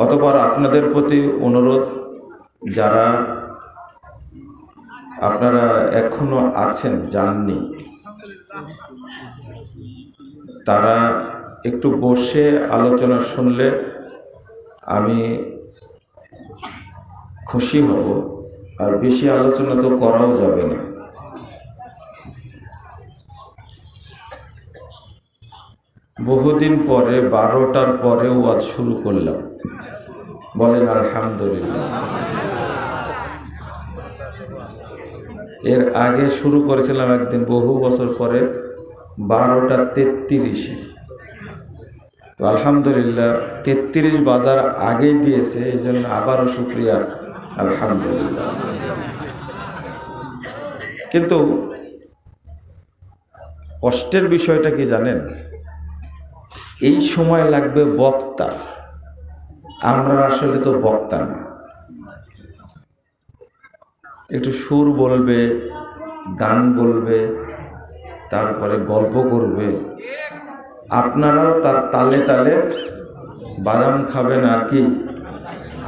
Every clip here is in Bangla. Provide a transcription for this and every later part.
অতঃপর আপনাদের প্রতি অনুরোধ, যারা আপনারা এখনো আছেন যাননি, তারা একটু বসে আলোচনা শুনলে আমি খুশি হব। আর বেশি আলোচনা তো করাও যাবে না। বহুদিন পরে 12টার পরে ওয়াজ শুরু করলাম, বলেন আলহামদুলিল্লাহ। এর আগে শুরু করেছিলাম একদিন বহু বছর পরে 12:33-এ। তো আলহামদুলিল্লাহ 33 বাজার আগেই দিয়েছে, এই জন্য আবারও শুকরিয়া আলহামদুলিল্লাহ। কিন্তু কষ্টের বিষয়টা কি জানেন? এই সময় লাগবে বক্তা, আমরা আসলে তো বক্তা না। একটু সুর বলবে, গান বলবে, তারপরে গল্প করবে, আপনারাও তার তালে তালে বাদাম খাবেন আর কি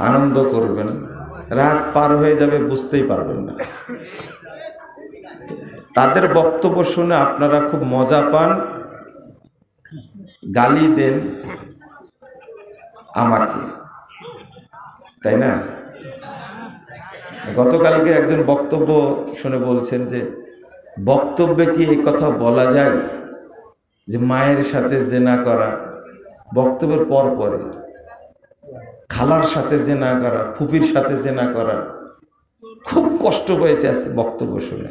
আনন্দ করবেন। রাত পার হয়ে যাবে, বুঝতেই পারবেন না। তাদের বক্তব্য শুনে আপনারা খুব মজা পান, গালি দেন আমাকে, তাই না? গতকালকে একজন বক্তব্য শুনে বলছেন যে বক্তব্যে কি এই কথা বলা যায় যে মায়ের সাথে জেনা করা, বক্তব্যের পর পরে খালার সাথে জেনা করা, ফুপির সাথে জেনা করা। খুব কষ্ট পেয়েছে আছে বক্তব্য শুনে।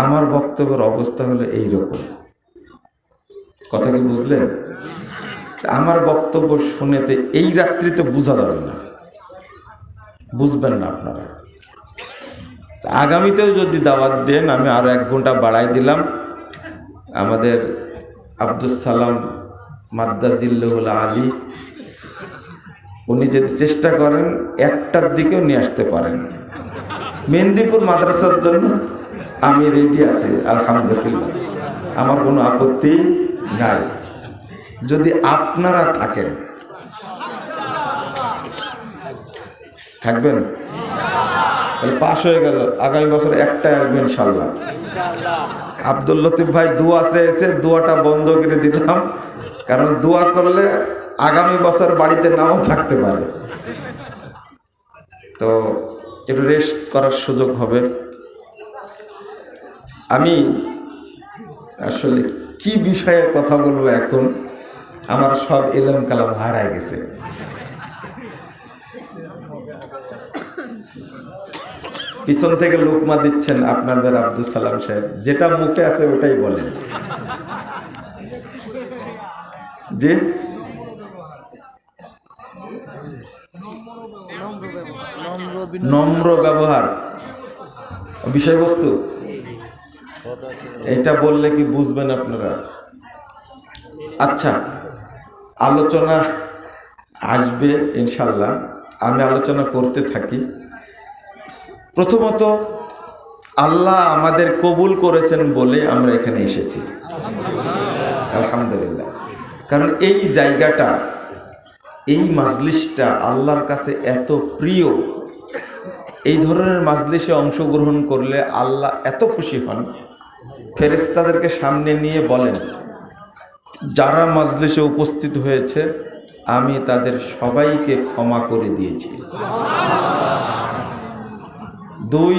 আমার বক্তব্যের অবস্থা হলো এইরকম। কথা কি বুঝলেন? আমার বক্তব্য শুনেতে এই রাত্রিতে বোঝা যাবে না, বুঝবেন না আপনারা। আগামীতেও যদি দাওয়াত দেন, আমি আরো 1 ঘন্টা বাড়াই দিলাম। আমাদের আব্দুস সালাম মাদ্দাজিল্লাহুল আলী, উনি যদি চেষ্টা করেন 1টার দিকেও নিয়ে আসতে পারেন। মেহেন্দিপুর মাদ্রাসার জন্য আমি রেডি আছি আলহামদুলিল্লাহ, আমার কোনো আপত্তি নাই। যদি আপনারা থাকেন, থাকবেন, তাহলে পাশ হয়ে গেল। আগামী বছর 1টায় আসবেন ইনশাআল্লাহ। আব্দুল লতিফ ভাই দোয়া চেয়েছে, দোয়াটা বন্ধ করে দিলাম, কারণ দোয়া করলে আগামী বছর বাড়িতে নাও থাকতে পারে। তো একটু রেস্ট করার সুযোগ হবে। আমি আসলে কি বিষয়ে কথা বলবো এখন, আমার সব এলেম কালাম হারায় গেছে। পিছন থেকে লোকমা দিচ্ছেন আপনাদের আব্দুল সালাম সাহেব, যেটা মুখে আছে ওটাই বলেন। জি, নম্র ব্যবহার বিষয়বস্তু, এটা বললে কি বুঝবেন আপনারা? আচ্ছা, আলোচনা আসবে ইনশাল্লাহ, আমি আলোচনা করতে থাকি। প্রথমত আল্লাহ আমাদের কবুল করেছেন বলে আমরা এখানে এসেছি আলহামদুলিল্লাহ। কারণ এই জায়গাটা, এই মাজলিসটা আল্লাহর কাছে এত প্রিয়। এই ধরনের মাজলিসে অংশগ্রহণ করলে আল্লাহ এত খুশি হন, ফেরেশতাদেরকে সামনে নিয়ে বলেন, যারা মাজলিসে উপস্থিত হয়েছে আমি তাদের সবাইকে ক্ষমা করে দিয়েছি। 2,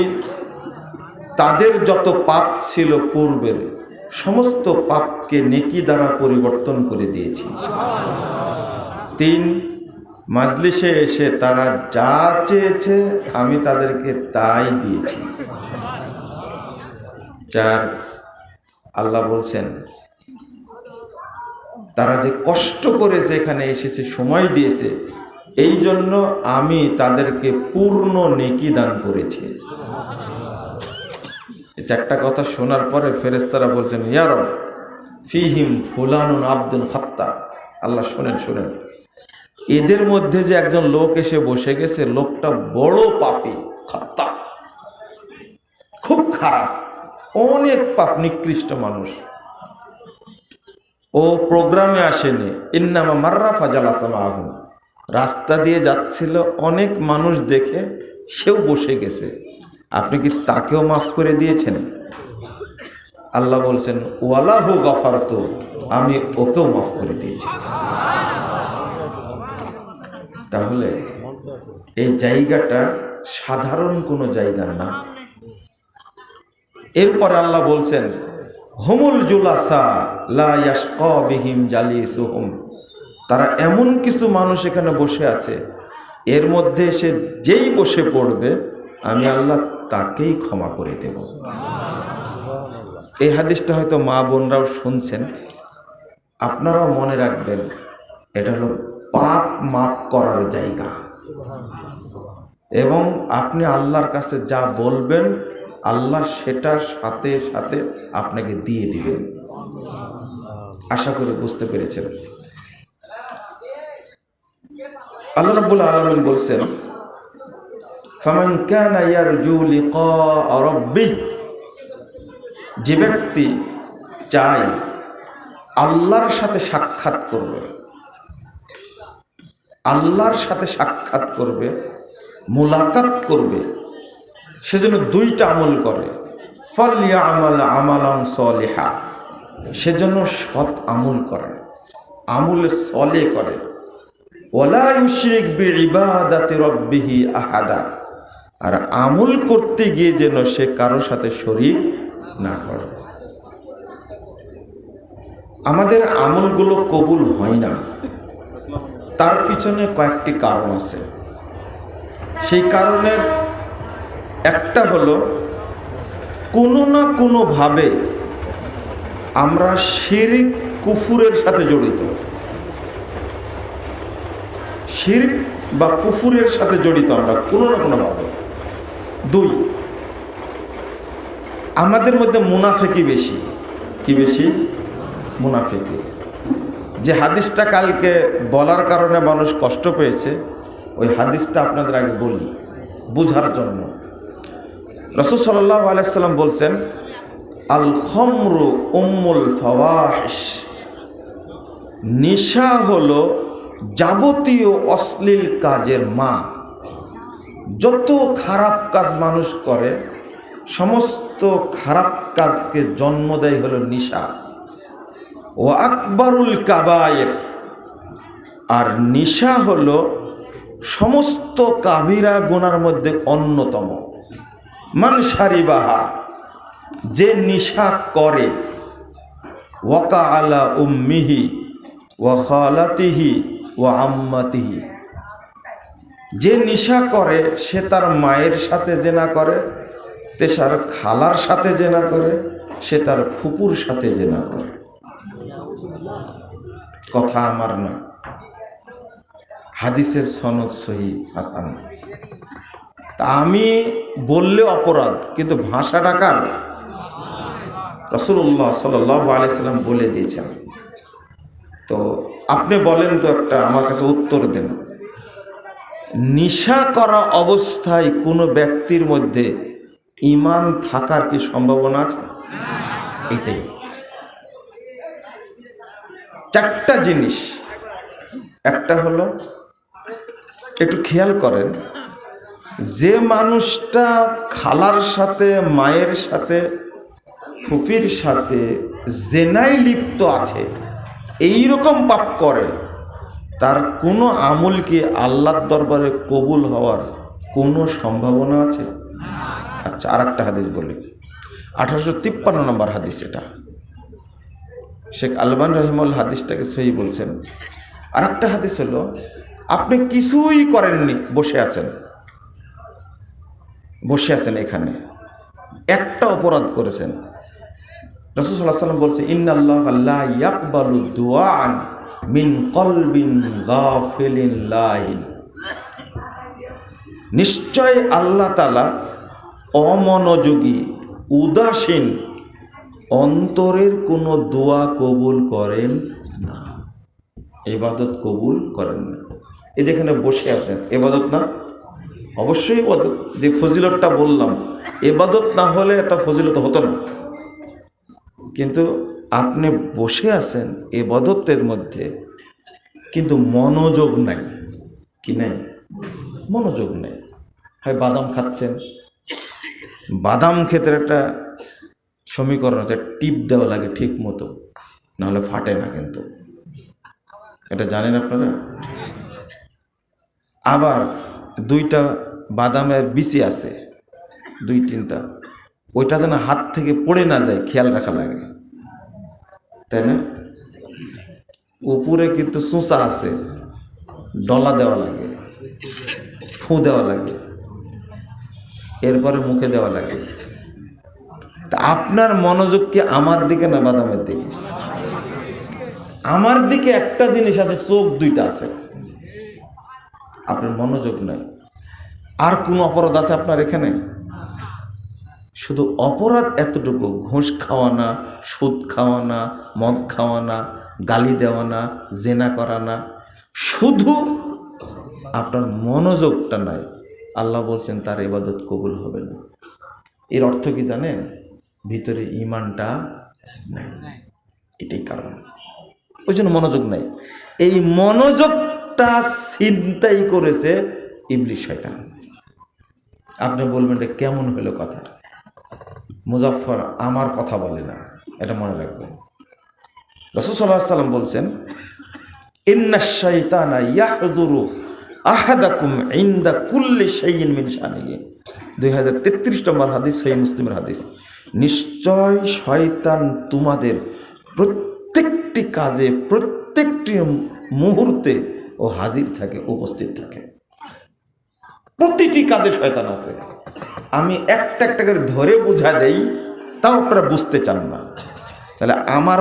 তাদের যত পাপ ছিল পূর্বের সমস্ত পাপকে নেকি দ্বারা পরিবর্তন করে দিয়েছি। 3, মাজলিসে এসে তারা যা চেয়েছে আমি তাদেরকে তাই দিয়েছি। 4, আল্লাহ বলছেন তারা যে কষ্ট করেছে, এখানে এসেছে, সময় দিয়েছে, এই জন্য আমি তাদেরকে পূর্ণ নেকি দান করেছি। 4টা কথা শোনার পরে ফেরেশতারা বলছেন, ইয়া রব ফিহিম ফুলানুন আব্দুল খাত্তা। আল্লাহ শোনেন, শোনেন, এদের মধ্যে যে একজন লোক এসে বসে গেছে, লোকটা বড় পাপী, খাত্তা, খুব খারাপ, অনেক পাপ, নিকৃষ্ট মানুষ। ও প্রোগ্রামে আসেনি, ইন্নামা মাররা ফাজালাসা মাহু, রাস্তা দিয়ে যাচ্ছিল, অনেক মানুষ দেখে সেও বসে গেছে, আপনি কি তাকেও মাফ করে দিয়েছেন? আল্লাহ বলছেন ওয়ালাহু গফারতু, আমি ওকেও মাফ করে দিয়েছি। তাহলে এই জায়গাটা সাধারণ কোনো জায়গা না। এরপরে আল্লাহ বলছেন হুমুল জুলাসা লা ইয়াশকা বিহিম জালিসুহুম, তারা এমন কিছু মানুষ এখানে বসে আছে, এর মধ্যে সে যেই বসে পড়বে আমি আল্লাহ তাকেই ক্ষমা করে দেব। এই হাদিসটা হয়তো মা বোনরাও শুনছেন, আপনারাও মনে রাখবেন, এটা হলো পাপ মাফ করার জায়গা। এবং আপনি আল্লাহর কাছে যা বলবেন আল্লাহ সেটা সাথে সাথে আপনাকে দিয়ে দিবেন। আশা করি বুঝতে পেরেছেন। আল্লাহ রাব্বুল আলামিন বলছেন ফামান কানা ইয়ারজু লিকা রাব্বিহ, যে ব্যক্তি চায় আল্লাহর সাথে সাক্ষাৎ করবে, আল্লাহর সাথে সাক্ষাৎ করবে, মুলাকাত করবে, সেজন্য দুইটা আমল করে। ফালইয়ামাল আমালান সলিহা, সেজন্য সৎ আমল করে, আমল সলে করে। ওয়ালা ইউশরিক বিইবাদাতি রাব্বিহি আহাদা, আর আমল করতে গিয়ে যেন সে কারোর সাথে শরীক না করে। আমাদের আমলগুলো কবুল হয় না, তার পিছনে কয়েকটি কারণ আছে। সেই কারণের একটা হলো কোনো না কোনোভাবে আমরা শিরক কুফুরের সাথে জড়িত, শিরক বা কুফুরের সাথে জড়িত আমরা কোনো না কোনোভাবে। দুই, আমাদের মধ্যে মুনাফিকি বেশি। কি বেশি? মুনাফিকি। যে হাদিসটা কালকে বলার কারণে মানুষ কষ্ট পেয়েছে, ওই হাদিসটা আপনাদের আগে বলি বুঝার জন্য। রাসূল সাল্লাল্লাহু আলাইহি সাল্লাম বলছেন আল খামরু উম্মুল ফাওয়াহিশ, নেশা হলো যাবতীয় অশ্লীল কাজের মা। যত খারাপ কাজ মানুষ করে সমস্ত খারাপ কাজকে জন্ম দেয় হলো নেশা। ও আকবরুল কাবায়ের, আর নেশা হলো সমস্ত কাবিরা গুনার মধ্যে অন্যতম। মান শারিবাহা, যে নেশা করে, ওয়াকা আলা উম্মিহি ওয়া খালাতিহি ওয়া আম্মাতিহি, যে নেশা করে সে তার মায়ের সাথে জেনা করে, তেসার খালার সাথে জেনা করে, সে তার ফুপুর সাথে জেনা করে। কথা আমার না, হাদিসের সনদ সহি হাসান। তা আমি বললে অপরাধ, কিন্তু ভাষাটা কার? রাসূলুল্লাহ সাল্লাল্লাহু আলাইহি সাল্লাম বলে দিয়েছেন। তো আপনি বলেন তো, একটা আমার কাছে উত্তর দেন, নেশা করা অবস্থায় কোনো ব্যক্তির মধ্যে ঈমান থাকার কি সম্ভাবনা আছে? এটাই। চারটা জিনিস। একটা হলো, একটু খেয়াল করেন, যে মানুষটা খালার সাথে, মায়ের সাথে, ফুফির সাথে জেনায় লিপ্ত আছে, এই রকম পাপ করে, তার কোনো আমল কি আল্লাহর দরবারে কবুল হওয়ার কোনো সম্ভাবনা আছে? আচ্ছা, আর একটা হাদিস বলি, 1853 নম্বর হাদিস। এটা শেখ আলবানী রাহিমাহুল্লাহ হাদিসটাকে সহি বলছেন। আর একটা হাদিস হলো, আপনি কিছুই করেননি, বসে আছেন, বসে আছেন এখানে, একটা অপরাধ করেছেন। রাসূল সাল্লাল্লাহু আলাইহি ওয়াসাল্লাম বলছে ইন্নাল্লাহা লা ইয়াকবালু দুআআন মিন কলবিন গাফিলিন লাহিন, নিশ্চয় আল্লাহ তাআলা অমনোযোগী, উদাসীন অন্তরের কোনো দোয়া কবুল করেন না, ইবাদত কবুল করেন না। এই যেখানে বসে আছেন, ইবাদত না? অবশ্যই ইবাদত। যে ফজিলতটা বললাম, ইবাদত না হলে একটা ফজিলত হতো না। কিন্তু আপনি বসে আছেন ইবাদতের মধ্যে, কিন্তু মনোযোগ নাই। কি নেই? মনোযোগ নেই। হয় বাদাম খাচ্ছেন, বাদাম ক্ষেতের একটা সমীকরণ আছে, টিপ দেওয়া লাগে ঠিক মতো, নাহলে ফাটে না, কিন্তু এটা জানেন আপনারা? আবার দুইটা বাদামের বিচি আছে, 2-3টা, ওইটা যেন হাত থেকে পড়ে না যায় খেয়াল রাখা লাগে, তাই না? উপরে কিন্তু চোঁচা আছে, ডলা দেওয়া লাগে, ফু দেওয়া লাগে, এরপরে মুখে দেওয়া লাগে। তা আপনার মনোযোগ কি আমার দিকে না বাদামের দিকে? আমার দিকে একটা জিনিস আছে, চোখ দুইটা আছে, আপনার মনোযোগ নাই। আর কোন অপরাধ আছে আপনার এখানে? শুধু অপরাধ এতটুকু, ঘুষ খাওয়া না, সুদ খাওয়া না, মদ খাওয়া না, গালি দেওয়া না, জেনা করা না, শুধু আপনার মনোযোগটা নাই। আল্লাহ বলছেন তার ইবাদত কবুল হবে না। এর অর্থ কি জানেন? ভিতরে ঈমানটা নাই, এটাই কারণ। ওই জন্য মনোযোগ নাই। এই মনোযোগটা ছিনতাই করেছে ইবলিস শয়তান। আপনি বলবেন এটা কেমন হলো কথা? মুজাফফর আমার কথা বলে না, এটা মনে রাখবেন। রাসূল সাল্লাল্লাহু আলাইহি ওয়াসাল্লাম বলছেন, ইন্নাশ শাইতানা ইয়াহযুরু আহাদাকুম ইনদা কুল্লি শাইইন মিন শানিহি। 2033 নম্বর হাদিস, সহিহ মুসলিমের হাদিস। নিশ্চয় শয়তান তোমাদের প্রত্যেকটি কাজে, প্রত্যেকটি মুহূর্তে ও হাজির থাকে, উপস্থিত থাকে। প্রতিটি কাজে শয়তান আছে। আমি একটা একটা করে ধরে বুঝা দেই, তাও আপনারা বুঝতে চান না। তাহলে আমার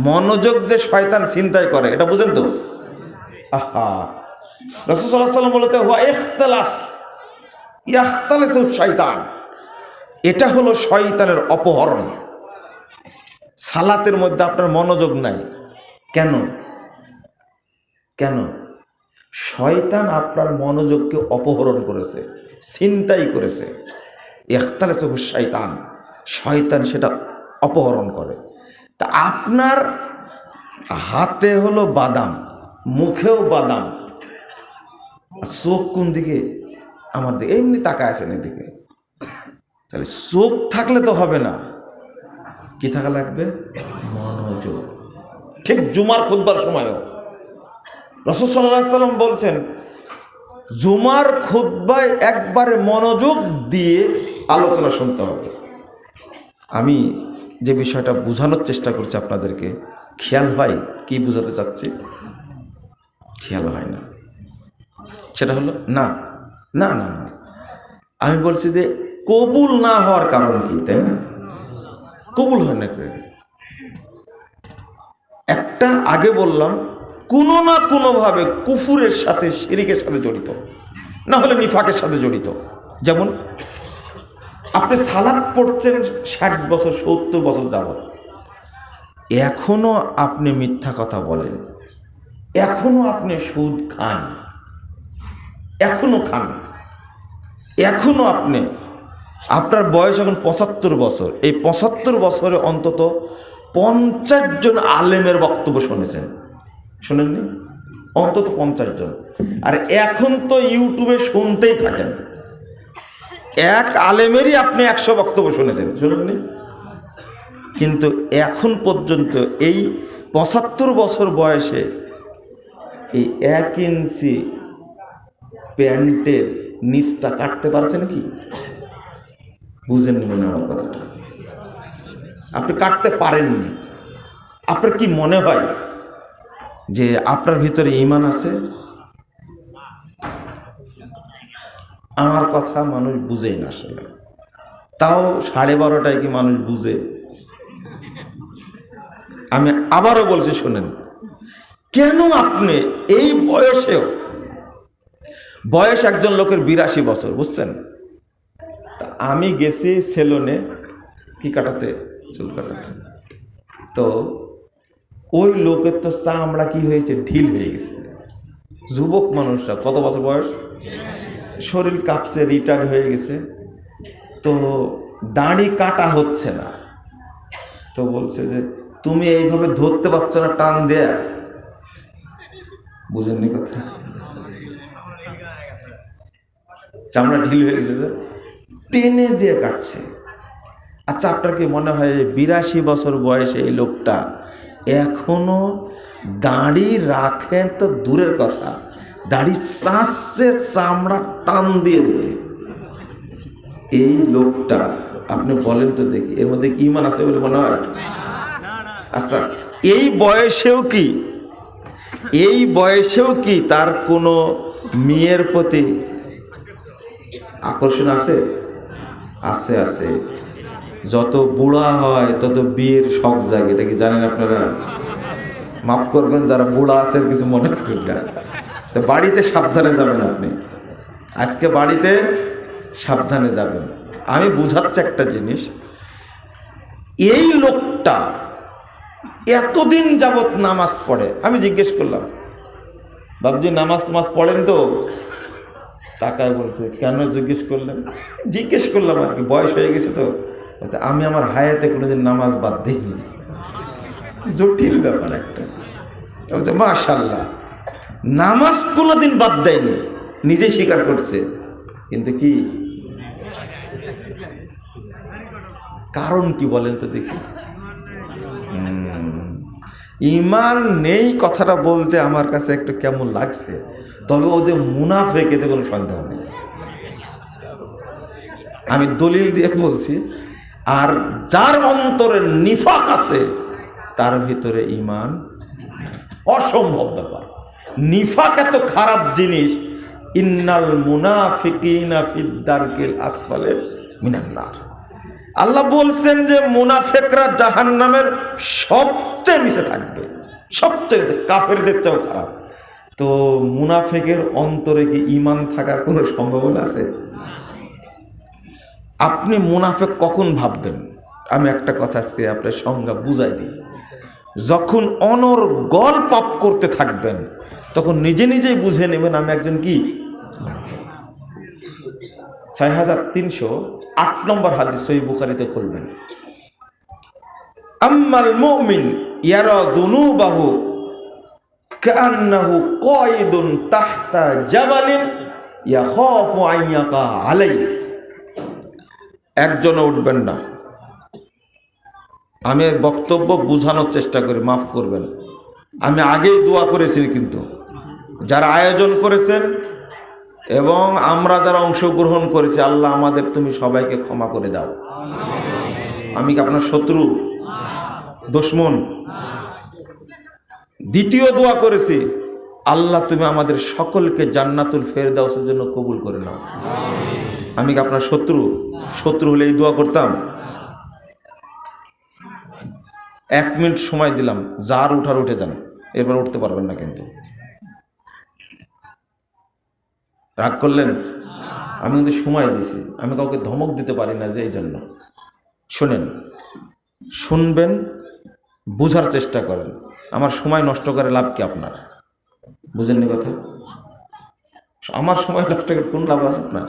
মনোযোগ যে শয়তান ছিনতাই করে, এটা বুঝেন তো? আহা, রাসূল সাল্লাল্লাহু আলাইহি ওয়াসাল্লাম বলতে হুয়া ইখতালাস ইয়াখতালিসু শয়তান, এটা হলো শয়তানের অপহরণ। সালাতের মধ্যে আপনার মনোযোগ নাই কেন? কেন? শয়তান আপনার মনোযোগকে অপহরণ করেছে, ছিনতাই করেছে। ইখতালিসু শয়তান, শয়তান সেটা অপহরণ করে। তা আপনার হাতে হলো বাদাম, মুখেও বাদাম, চোখ কোন দিকে? আমার দিকে, এমনি তাকায় আছেন এদিকে। তাহলে চোখ থাকলে তো হবে না, কি থাকা লাগবে? মনোযোগ। ঠিক জুমার খুতবার সময়ও রাসূল সাল্লাল্লাহু আলাইহি ওয়াসাল্লাম বলছেন, জুমার খুতবায় একবারে মনোযোগ দিয়ে আলোচনা শুনতে হবে। আমি যে বিষয়টা বোঝানোর চেষ্টা করছি আপনাদেরকে, খেয়াল হয় কি বোঝাতে চাচ্ছি? খেয়াল হয় না। সেটা হলো না না না না, আমি বলছি যে কবুল না হওয়ার কারণ কি, তাই না? কবুল হয় না। একটা আগে বললাম, কোনো না কোনোভাবে কুফুরের সাথে, শিরকের সাথে জড়িত, না হলে নিফাকের সাথে জড়িত। যেমন আপনি সালাত পড়ছেন 60 বছর 70 বছর যাবত, এখনো আপনি মিথ্যা কথা বলেন, এখনো আপনি সুদ খান, এখনো খান, এখনো আপনি, আপনার বয়স এখন 75 বছর, এই 75 বছরে অন্তত 50 জন আলেমের বক্তব্য শুনেছেন, শোনেননি? অন্তত 50 জন। আর এখন তো ইউটিউবে শুনতেই থাকেন, এক আলেমেরই আপনি 100 বক্তব্য শুনেছেন, শুনেননি? কিন্তু এখন পর্যন্ত এই 75 বছর বয়সে এই 1 ইঞ্চি প্যান্টের নিচটা কাটতে পারছেন কি? বুঝেননি মনে আমার কথাটা? আপনি কাটতে পারেননি। আপনার কি মনে হয় যে আপনার ভিতরে ঈমান আছে? আমার কথা মানুষ বুঝেই না আসলে। তাও 12:30টায় কি মানুষ বুঝে? আমি আবারও বলছি, শোনেন, কেন আপনি এই বয়সেও, বয়স একজন লোকের 82 বছর, বুঝছেন? আমি গেছি সেলুনে কি কাটাতে, চুল কাটাতে, তো ওই লোকের তো চামড়া কি হয়েছে, ঢিল হয়ে গেছে। যুবক মানুষরা, কত বছর বয়স, শরীর কাঁপছে, রিটায়ার্ড হয়ে গেছে, তো দাড়ি কাটা হচ্ছে না। তো বলছে যে তুমি এইভাবে ধরতে পারছো না, টান দেয়া। বুঝেননি কথা? চামড়া ঢিল হয়ে গেছে, টেনে দিয়ে কাটছে। আচ্ছা, আপনার কি মনে হয় 82 বছর বয়সে এই লোকটা এখনো দাড়ি রাখেন তো দূরের কথা, দাড়ি চাচ্ছে চামড়া টান দিয়ে ধরে? এই লোকটা আপনি বলেন তো দেখি, এর মধ্যে কি ইমান আছে বলে মনে হয়? আচ্ছা, এই বয়সেও কি তার কোনো মেয়ের প্রতি আকর্ষণ আছে? আছে, আছে। যত বুড়া হয় তত বিয়ের শখ জাগে, এটা কি জানেন আপনারা? মাফ করবেন যারা বুড়া আছেন, কিছু মনে করেন না। তো বাড়িতে সাবধানে যাবেন, আপনি আজকে বাড়িতে সাবধানে যাবেন। আমি বুঝাচ্ছি একটা জিনিস, এই লোকটা এতদিন যাবত নামাজ পড়ে। আমি জিজ্ঞেস করলাম, বাবজি নামাজ পড়েন তো? তাকায় বলছে, কেন জিজ্ঞেস করলেন? জিজ্ঞেস করলাম আর কি, বয়স হয়ে গেছে তো। আমি আমার হায়াতে কোনোদিন নামাজ বাদ দিইনি। জটিল ব্যাপার একটা। বলছে মাশাআল্লাহ, নামাজ কোনোদিন বাদ দেয়নি, নিজে স্বীকার করছে। কিন্তু কি কারণ কি বলেন তো দেখি? ইমান নেই কথাটা বলতে আমার কাছে একটু কেমন লাগছে, তবে ও যে মুনাফেক এতে কোনো সন্দেহ নেই। আমি দলিল দিয়ে বলছি। আর যার অন্তরে নিফাক আছে তার ভিতরে ইমান, অসম্ভব ব্যাপার। নিফাক এত খারাপ জিনিস, ইন্নাল মুনাফিকিনা ফিদ দারকিল আসফালে মিনান নার। আল্লাহ বলছেন যে মুনাফিকরা জাহান্নামের সবচেয়ে নিচে থাকবে, সবচেয়ে, কাফেরদের চেয়েও খারাপ। তো মুনাফিকের অন্তরে কি ইমান থাকার কোনো সম্ভাবনা আছে? আপনি মুনাফিক কখন ভাববেন? আমি একটা কথা আজকে আপনার সংজ্ঞা বুঝাই দিই। যখন অনর্গল পাপ করতে থাকবেন, তখন নিজে নিজেই বুঝে নেবেন আমি একজন কি মুনাফিক। 6308 নম্বর হাদিস সহিহ বুখারীতে খুলবেন। আম্মাল মুমিন ইয়ারা দুনুবাহু কান্নাহু কায়দুন তাহতা জাবালিন ইয়াখাফু আন ইয়াকা আলাইহি। একজনও উঠবেন না, আমি বক্তব্য বুঝানোর চেষ্টা করি, মাফ করবেন। আমি আগেই দোয়া করেছি, কিন্তু যারা আয়োজন করেছেন এবং আমরা যারা অংশগ্রহণ করেছি, আল্লাহ আমাদের তুমি সবাইকে ক্ষমা করে দাও। আমি কি আপনার শত্রু, দুশমন? দ্বিতীয় দোয়া করেছি, আল্লাহ তুমি আমাদের সকলকে জান্নাতুল ফেরদাউসের জন্য কবুল করে নাও। আমি কি আপনার শত্রু? শত্রু হলে এই দোয়া করতাম? 1 মিনিট সময় দিলাম, যার উঠার উঠে যান, এরপর উঠতে পারবেন না। কিন্তু রাগ করলেন? আমি কিন্তু সময় দিয়েছি, আমি কাউকে ধমক দিতে পারি না, যে এই জন্য। শোনেন, শুনবেন, বুঝার চেষ্টা করেন। আমার সময় নষ্ট করে লাভ কি আপনার? বুঝেননি কথা? আমার সময় নষ্ট করে কোন লাভ আছে আপনার?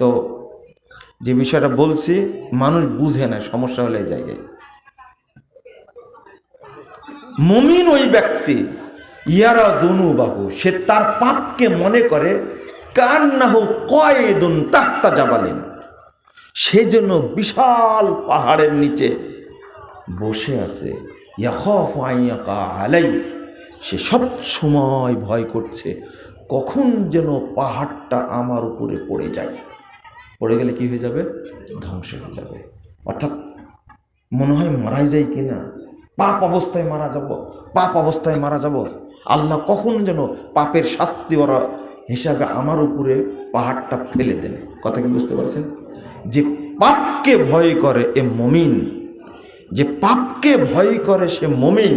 তো যে বিষয়টা বলছি, মানুষ বুঝে না, সমস্যা হলে এই জায়গায়। মুমিন ওই ব্যক্তি ইয়ারা দুনুবাহু, সে তার পাপকে মনে করে কান্নাহু কায়দুন তাহতা জাবালিন, সে যেন বিশাল পাহাড়ের নিচে বসে আছে। ইয়াখাফু আন ইয়াকা আলাইহি, সে সব সময় ভয় করছে কখন যেন পাহাড়টা আমার উপরে পড়ে যায়। পড়ে গেলে কি হয়ে যাবে? ধ্বংস হয়ে যাবে। অর্থাৎ মনে হয় মারাই যায় কিনা, পাপ অবস্থায় মারা যাব, পাপ অবস্থায় মারা যাব। আল্লাহ কখন যেন পাপের শাস্তি ওরা হিসাবে আমার উপরে পাহাড়টা ফেলে দেন। কথা কি বুঝতে পারছেন? যে পাপকে ভয় করে এ মুমিন, যে পাপকে ভয় করে সে মুমিন,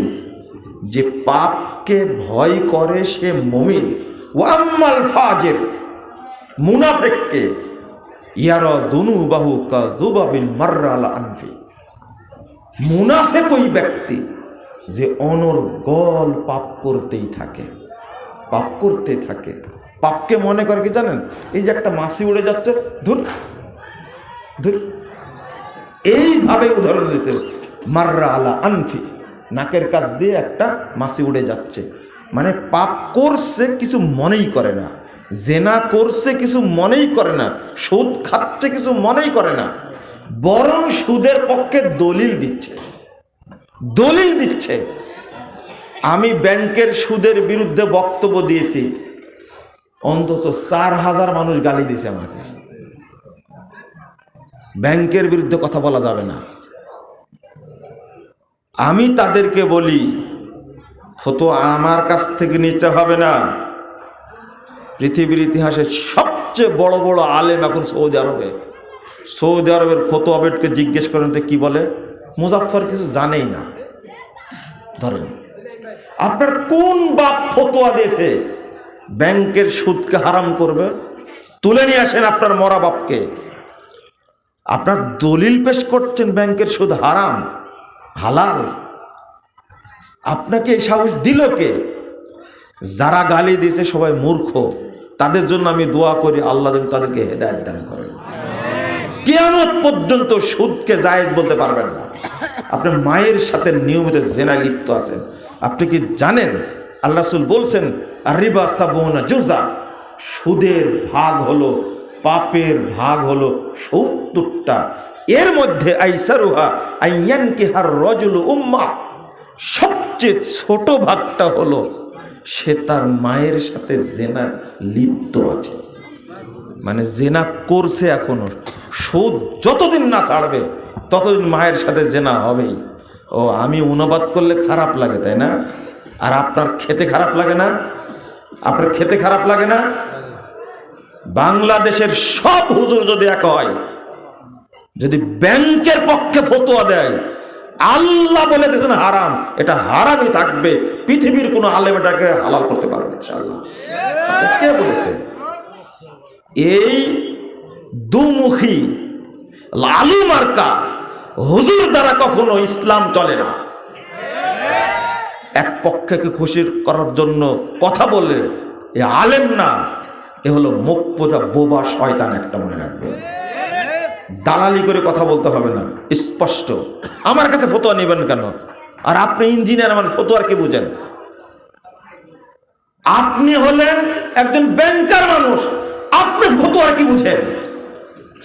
যে পাপকে ভয় করে সে মুমিন। ওয়াম্মাল ফাজির, মুনাফিককে ইয়ারা দুনুবাহু কাযুবাবিন মাররা আলা আনফি, মুনাফিক ওই ব্যক্তি যে অনর্গল পাপ করতেই থাকে, পাপ করতে থাকে। পাপকে মনে করে কি জানেন? এই যে একটা মাছি উড়ে যাচ্ছে, ধুর ধুর, এইভাবে উদাহরণ দিয়েছে। মাররা আলা আনফি, নাকের কাছ দিয়ে একটা মাছি উড়ে যাচ্ছে, মানে পাপ করছে কিছু মনেই করে না। জেনা করছে কিছু মনেই করে না, সুদ খাচ্ছে কিছু মনেই করে না, বরং সুদের পক্ষে দলিল দিচ্ছে। আমি ব্যাংকের সুদের বিরুদ্ধে বক্তব্য দিয়েছি, অন্তত 4000 মানুষ গালি দিয়েছে আমাকে। ব্যাংকের বিরুদ্ধে কথা বলা যাবে না। আমি তাদেরকে বলি, ফতোয়া আমার কাছ থেকে নিতে হবে না। পৃথিবীর ইতিহাসে সবচেয়ে বড় বড় আলেম এখন সৌদি আরবের ফতোয়া বোর্ডকে জিজ্ঞেস করেন তো কি বলে? মুজাফফর কিছু জানেই না। ধরেন আপনার কোন বাপ ফতোয়া দিয়েছে ব্যাংকের সুদকে হারাম করবে? তুলে নিয়ে আসেন আপনার মরা বাপকে। আপনার দলিল পেশ করছেন ব্যাংকের সুদ হারাম হালাল। আপনাকে এই সাহস দিল কে? যারা গালি দিয়েছে সবাই মূর্খ। তাদের জন্য আমি দোয়া করি আল্লাহ যেন তাদেরকে হেদায়েত দান করেন। কিয়ামত পর্যন্ত সুদকে জায়েজ বলতে পারবেন না। আপনি মায়ের সাথে নিয়মিত জেনায় লিপ্ত আছেন। আপনি কি জানেন আল্লাহ রাসূল বলছেন আর-রিবা সাবউনা জুজা, সুদের ভাগ হলো, পাপের ভাগ হলো 70টা। এর মধ্যে আইসারুহা আইয়ানকিহার রাজুলু উম্মা, সবচেয়ে ছোট ভাগটা হলো সে তার মায়ের সাথে জেনা লিপ্ত আছে, মানে জেনা করছে এখনো। সুদ যতদিন না ছাড়বে ততদিন মায়ের সাথে জেনা হবেই। ও আমি অনুবাদ করলে খারাপ লাগে, তাই না? আর আপনার খেতে খারাপ লাগে না? আপনার খেতে খারাপ লাগে না? বাংলাদেশের সব হুজুর যদি এক হয়, যদি ব্যাংকের পক্ষে ফতোয়া দেয়, আল্লাহ বলে দিয়েছেন হারাম, এটা হারামই থাকবে। পৃথিবীর কোনো আলেম এটাকে হালাল করতে পারবে ইনশাআল্লাহ। কে বলেছে? এই দুমুখী লালু মার্কা হুজুর দ্বারা কখনো ইসলাম চলে না। এক পক্ষকে খুশি করার জন্য কথা বলে এ আলেম না, এ হলো মুখ পোজা বোবা শয়তান। একটা মনে রাখবেন, দালালি করে কথা বলতে হবে না, স্পষ্ট। আমার কাছে ফতোয়া নেবেন কেন? আর আপনি ইঞ্জিনিয়ার, আমার ফতোয়ার কি বুঝেন? আপনি হলেন একজন ব্যাংকার মানুষ, আপনি ফতোয়ার কি বুঝেন?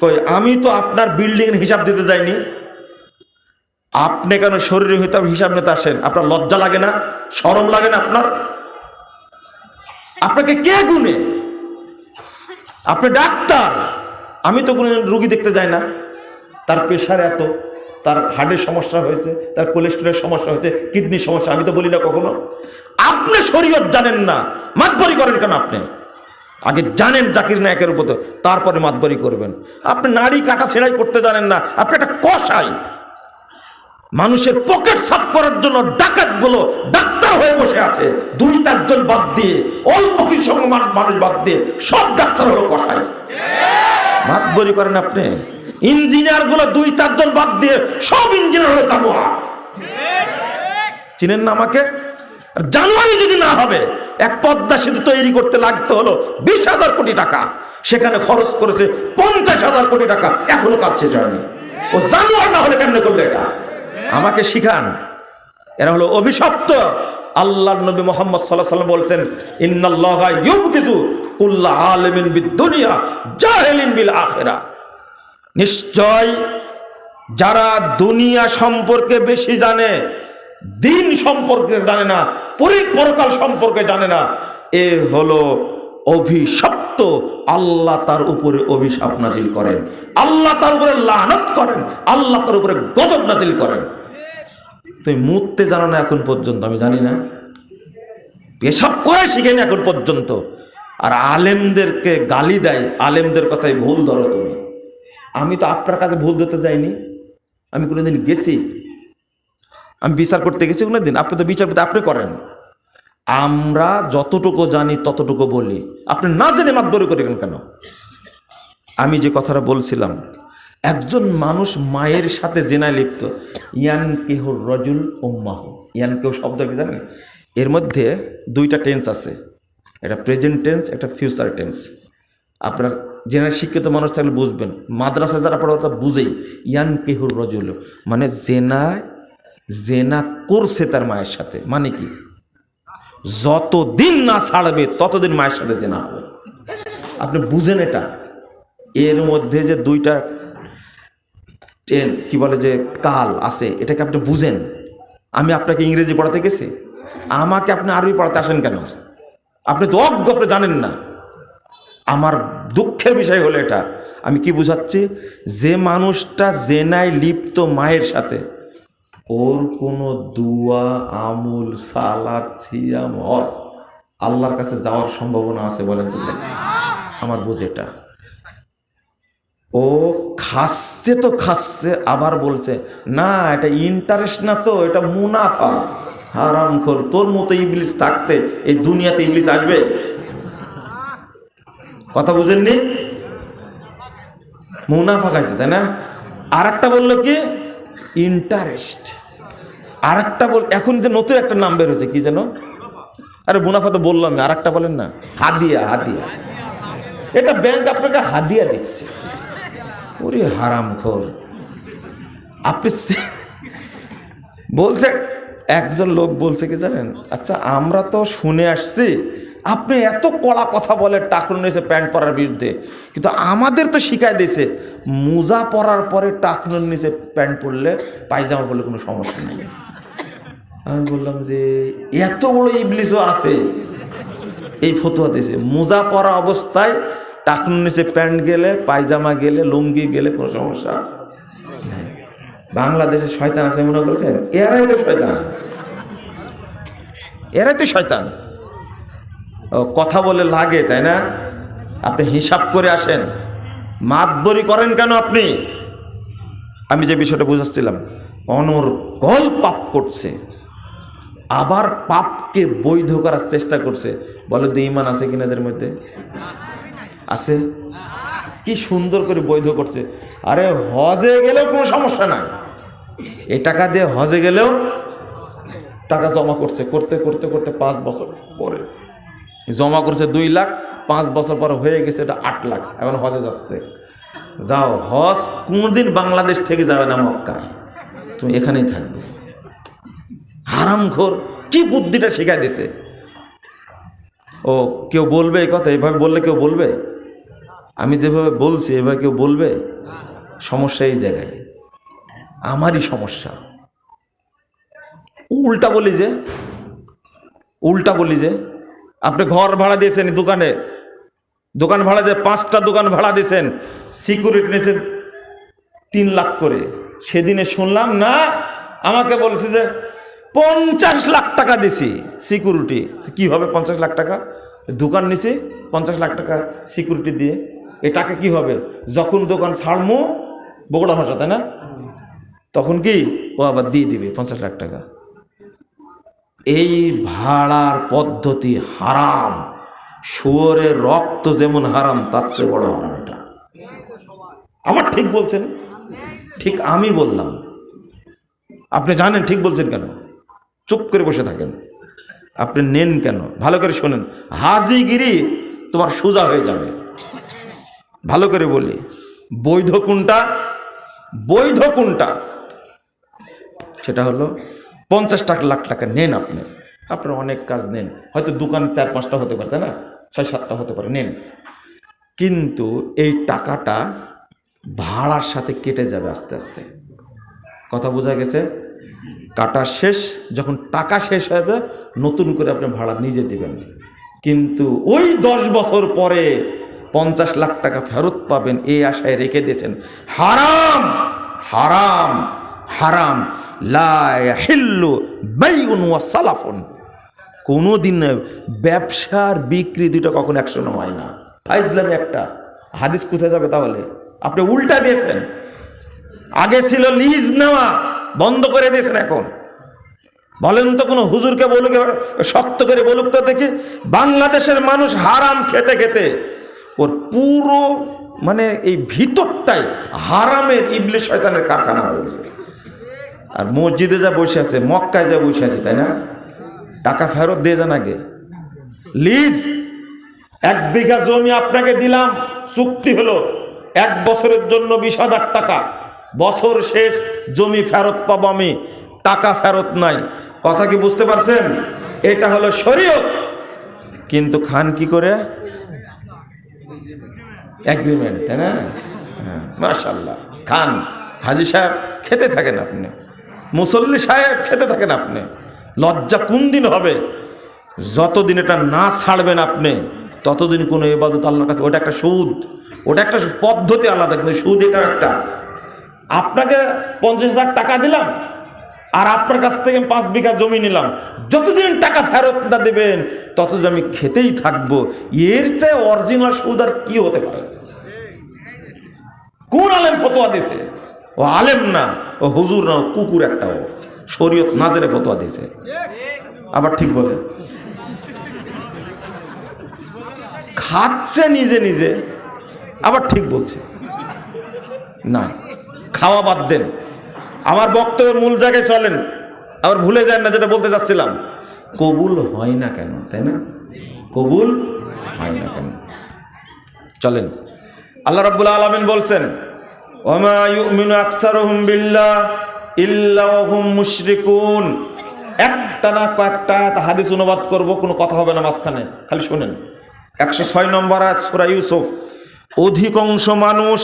কই আমি তো আপনার বিল্ডিং এর হিসাব দিতে যাইনি। আপনি কেন শরীরের হিসাব নিতে আসেন? আপনার লজ্জা লাগে না? শরম লাগে না আপনার? আপনাকে কে গুনে? আপনি ডাক্তার, আমি তো কোনো রুগী দেখতে যাই না। তার প্রেশার এত, তার হার্টের সমস্যা হয়েছে, তার কোলেস্টেরলের সমস্যা হয়েছে, কিডনির সমস্যা, আমি তো বলি না কখনো। আপনি শরীয়ত জানেন না, মাতবরি করেন কেন? আপনি আগে জানেন জাকির নায়কের উপর, তারপরে মাতবরি করবেন। আপনি নাড়ি কাটা ছেঁড়াই করতে জানেন না, আপনি একটা কসাই। মানুষের পকেট সাফ করার জন্য ডাকাতগুলো ডাক্তার হয়ে বসে আছে, 2-4 জন বাদ দিয়ে, অল্প কিছু মানুষ বাদ দিয়ে সব ডাক্তার হলো কসাই। মাতবরি করেন আপনি। ইঞ্জিনিয়ার গুলো 2-4 জন বাদ দিয়ে সব ইঞ্জিনিয়ার হলো জানোয়ার। চিনেন না আমাকে? আর জানুয়ারি যদি না হবে, এক পদ্মা সেতু তৈরি করতে লাগতে হলো 20,000 কোটি টাকা, সেখানে খরচ করেছে 50,000 কোটি টাকা, এখনো কাজ শেষ হয়নি। ও জানুয়ার না হলে কেমনে করলে এটা? আমাকে শিখান। এরা হলো অভিশপ্ত। আল্লাহর নবী মুহাম্মদ সাল্লাল্লাহু আলাইহি ওয়াসাল্লাম বলেছেন ইন্নাল্লাহা ইউবগিযু কুল্লা আলিমিন বিদ-দুনিয়া জাহিলিন বিল আখিরাহ। নিশ্চয় যারা দুনিয়া সম্পর্কে বেশি জানে, দিন সম্পর্কে জানে না, পরকাল সম্পর্কে জানে না, এ হলো অভিশপ্ত। আল্লাহ তার উপরে অভিশাপ নাজিল করেন, আল্লাহ তার উপরে লানত করেন, আল্লাহ তার উপরে গজব নাজিল করেন। তুমি মুততে জানো না এখন পর্যন্ত? আমি জানি না, এসব করে শিখেনি এখন পর্যন্ত। আর আলেমদেরকে গালি দেয়, আলেমদের কথাই ভুল ধরো তুমি। আমি তো আপনার কাছে ভুল ধরতে যাইনি, আমি কোনোদিন গেছি? আমি বিচার করতে গেছি কোনোদিন? আপনি তো বিচার করতে আপনি করেন। আমরা যতটুকু জানি ততটুকু বলি, আপনি না জেনে মাতবরি করেন কেন? আমি যে কথাটা বলছিলাম, একজন মানুষ মায়ের সাথে জেনায় লিপ্ত, ইয়ানকিহুর রাজুল উম্মাহু। ইয়ানকিহু শব্দ কি জানেন? এর মধ্যে 2টা টেন্স আছে, একটা প্রেজেন্ট টেন্স, একটা ফিউচার টেন্স। আপনারা জেনায় শিক্ষিত মানুষ থাকলে বুঝবেন, মাদ্রাসা যারা পড়ে ওটা বুঝেই। ইয়ানকিহুর রাজুল মানে জেনা করছে তার মায়ের সাথে, মানে কি? যতদিন না ছাড়বে ততদিন মায়ের সাথে জেনা হবে। আপনি বুঝেন এটা। এর মধ্যে যে দুইটা কি বলে যে কাল আছে, এটাকে আপনি বুঝেন। আমি আপনাকে ইংরেজি পড়াতে গেছি, আমাকে আপনি আরবি পড়াতে আসেন কেন? আপনি তো অজ্ঞ, আপনি জানেন না। আমার দুঃখের বিষয় হলো এটা। আমি কি বুঝাচ্ছি, যে মানুষটা জেনায় লিপ্ত মায়ের সাথে, ওর কোনো দুয়া, আমুল, সালাত, সিয়াম, হজ আল্লাহর কাছে যাওয়ার সম্ভাবনা আছে বলেন তো? আমার বুঝেটা। ও খাচ্ছে তো খাচ্ছে, আবার বলছে না এটা ইন্টারেস্ট না, তো এটা মুনাফা। হারামখোর, তোর মতো ইবলিস থাকতে এই দুনিয়াতে ইবলিস আসবে? কথা বুঝেননি? মুনাফা খাইছে, তাই না? আর একটা বললো কি ইন্টারেস্ট, আর একটা এখন যে নতুন একটা নাম বের হয়েছে কি যেন, আরে মুনাফা তো বললাম, আর একটা বলেন না, হাদিয়া। হাদিয়া, এটা ব্যাংক আপনাকে হাদিয়া দিচ্ছে। ওরে হারামখোর, আপনি বলছে, একজন লোক বলছে কি জানেন, আচ্ছা আমরা তো শুনে আসছি আপনি এত কড়া কথা বলে টাকরুন নিচে প্যান্ট পরার বিরুদ্ধে, কিন্তু আমাদের তো শিখাই দিয়েছে মোজা পরার পরে টাকরুন নিচে প্যান্ট পরলে, পায়জামা পরলে কোনো সমস্যা নেই। আমি বললাম যে এত বড় ইবলিসও আছে, এই ফতোয়া দিয়েছে মোজা পরা অবস্থায় টাকরুন নিচে প্যান্ট গেলে, পায়জামা গেলে, লুঙ্গি গেলে কোনো সমস্যা নেই। বাংলাদেশে শয়তান আছে মনে করেছেন? এরাই তো শয়তান, এরাই তো শয়তান। কথা বলে লাগে, তাই না? আপনি হিসাব করে আসেন, মাতবরি করেন কেন আপনি? আমি যে বিষয়টা বুঝাচ্ছিলাম, অনর্গল পাপ করছে, আবার পাপকে বৈধ করার চেষ্টা করছে। বলে তো ঈমান আছে কিনা এদের মধ্যে? আছে। কি সুন্দর করে বৈধ করছে। আরে হজে গেলেও কোনো সমস্যা নাই, এই টাকা দিয়ে হজে গেলেও টাকা জমা করছে, করতে করতে করতে 5 বছর পরে জমা করছে 2 লাখ, 5 বছর পরে হয়ে গেছে এটা 8 লাখ, এখন হজে যাচ্ছে। যাও, হজ কোনোদিন বাংলাদেশ থেকে যাবে না মক্কা, তুমি এখানেই থাকবে। হারামখোর, কি বুদ্ধিটা শেখাই দিছে। ও কেউ বলবে এই কথা? এভাবে বললে কেউ বলবে? আমি যেভাবে বলছি এভাবে কেউ বলবে? সমস্যা এই জায়গায়, আমারই সমস্যা। উল্টা বলি যে আপনি ঘর ভাড়া দিয়েছেন, দোকান ভাড়া দিয়ে 5টা দোকান ভাড়া দিয়েছেন, সিকিউরিটি নিয়েছেন 3 লাখ করে। সেদিনে শুনলাম না, আমাকে বলছে যে 50 লাখ টাকা দিছি সিকিউরিটি। কি হবে 50 লাখ টাকা? দোকান নিছি 50 লাখ টাকা সিকিউরিটি দিয়ে, এ টাকা কি হবে? যখন দোকান ছাড়মু, বগুড়া ভাষা, তাই না, তখন কি ও আবার দিয়ে দিবে 50 লাখ টাকা। এই ভাড়ার পদ্ধতি হারাম। শুয়োরের রক্ত যেমন হারাম, তার চেয়ে বড় হারাম এটা। আমার ঠিক বলছেন? ঠিক আমি বললাম, আপনি জানেন ঠিক বলছেন কেন? চুপ করে বসে থাকেন। আপনি নেন কেন? ভালো করে শোনেন, হাজিগিরি তোমার সোজা হয়ে যাবে। ভালো করে বলি, বৈধ কোনটা? সেটা হলো 50 লাখ টাকা নেন আপনি, আপনার অনেক কাজ নেন, হয়তো দোকান 4-5টা হতে পারে, তাই না, 6-7টা হতে পারে, নেন। কিন্তু এই টাকাটা ভাড়ার সাথে কেটে যাবে আস্তে আস্তে। কথা বোঝা গেছে? কাটা শেষ, যখন টাকা শেষ হবে নতুন করে আপনি ভাড়া নিজে দিবেন। কিন্তু ওই 10 বছর পরে 50 লাখ টাকা ফেরত পাবেন এই আশায় রেখে দিয়েছেন। হারাম হারাম হারাম। লা ইয়াহিল্লু বাইউন ওয়া সালাফুন। কোনোদিন ব্যবসার বিক্রি দুটো কখনো একসঙ্গে হয় না। ফাইজলামি একটা। হাদিস কোথায় যাবে তাহলে? আপনি উল্টা দিয়েছেন। আগে ছিল লিজ নেওয়া, বন্ধ করে দিয়েছেন এখন। বলেন তো কোনো হুজুরকে বলুক, শক্ত করে বলুক তো দেখি, বাংলাদেশের মানুষ হারাম খেতে খেতে ওর পুরো মানে এই ভিতরটাই হারামের ইবলিশ শয়তানের কারখানা হয়ে গেছে। আর মসজিদে যা বসে আছে, মক্কায় যা বসে আছে, তাই না, টাকা ফেরত দিয়ে যান আগে। লিজ 1 বিঘা জমি আপনাকে দিলাম, চুক্তি হলো 1 বছরের জন্য 20,000 টাকা, বছর শেষ জমি ফেরত পাবো আমি, টাকা ফেরত নাই। কথা কি বুঝতে পারছেন? এটা হলো শরীয়ত। কিন্তু খান কি করে? এগ্রিমেন্ট, তাই না? হ্যাঁ, মাশাআল্লাহ। খান হাজি সাহেব, খেতে থাকেন আপনি, মুসল্লি সাহেব খেতে থাকেন আপনি। লজ্জা কোন দিন হবে? যতদিন এটা না ছাড়বেন আপনি, ততদিন কোনো ইবাদত আল্লাহর কাছে, ওটা একটা সুদ, ওটা একটা পদ্ধতি আলাদা, কিন্তু সুদ এটা একটা। আপনাকে 50,000 টাকা দিলাম আর আপনার কাছ থেকে 5 বিঘা জমি নিলাম, যতদিন টাকা ফেরত না দেবেন ততদিন আমি খেতেই থাকবো। এর চেয়ে অরিজিনাল সুদ আর কি হতে পারে? কোন আলেম ফতোয়া দিছে? ও আলেম না, ও হুজুর না, কুকুর একটা, ও শরীয়ত না জেনে ফতোয়া দিছে। আবার ঠিক বলে খাচ্ছে নিজে নিজে, আবার ঠিক বলছে না। খাওয়া বাদ দেন, আমার বক্তব্যের মূল জায়গায় চলেন। আবার ভুলে যান না যেটা বলতে চাচ্ছিলাম, কবুল হয় না কেন, তাই না? কবুল হয় না কেন? চলেন, আল্লাহ রাব্বুল আলামিন বলছেন, ওমা ইউমিনু আকসারুহুম বিল্লাহ ইল্লা ওয়াহুম মুশরিকুন। একটা না কয়েকটা হাদিস অনুবাদ করব, কোনো কথা হবে না মাঝখানে, খালি শুনেন। 106 নম্বর আয়াত সূরা ইউসুফ। অধিকাংশ মানুষ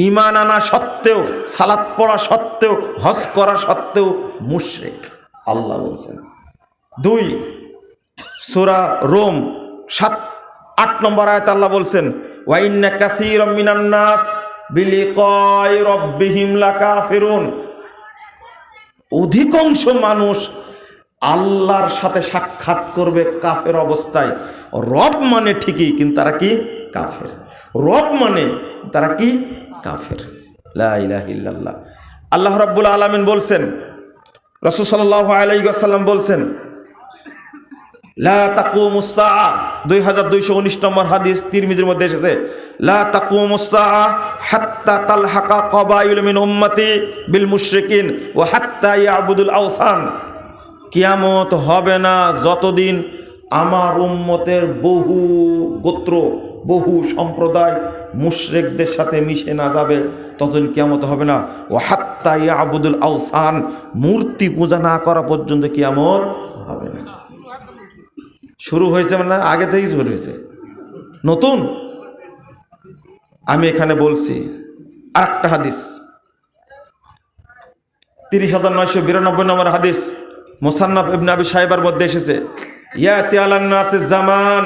ঈমান আনা সত্ত্বেও, সালাত পড়া সত্ত্বেও, হজ করা সত্ত্বেও মুশরিক, আল্লাহ বলছেন। 2 সূরা রোম 7-8 নম্বর আয়াত আল্লাহ বলছেন, ওয়া ইন্না কাসীরাম মিনান নাস বিলিকাই রাব্বিহিম লাকাফিরুন। অধিকাংশ মানুষ আল্লাহর সাথে সাক্ষাৎ করবে কাফের অবস্থায়। রব মানে ঠিকই, কিন্তু তারা কি? কাফের। রব মানে তারা কি? কাফের। লা ইলাহা ইল্লাল্লাহ। আল্লাহ রাব্বুল আলামিন বলছেন, রাসূল সাল্লাল্লাহু আলাইহি ওয়াসাল্লাম বলছেন, লা তাকুমুস সাআ, 2219 নম্বর হাদিস, তিরমিজির মধ্যে এসেছে, লা তাকুমুস সাআ হাত্তা তালহাকা কাবাইল মিন উম্মতি বিল মুশরিকিন ওয়া হাত্তা ইয়াবুদুল আওসান। কিয়ামত হবে না যতদিন আমার উম্মতের বহু গোত্র, বহু সম্প্রদায় মুশরিকদের সাথে মিশে না যাবে, ততদিন কিয়ামত হবে না। ওয়া হাত্তা ইয়াবুদুল আওসান, মূর্তি পূজা না করা পর্যন্ত কিয়ামত হবে না। শুরু হয়েছে মানে আগে থেকেই শুরু হয়েছে, নতুন। আমি এখানে বলছি আরেকটা হাদিস, 30,992 নম্বর হাদিস, মুসান্নাফ ইবনে আবি শাইবার মধ্যে এসেছে, ইয়াতি আলান নাসিস জামান,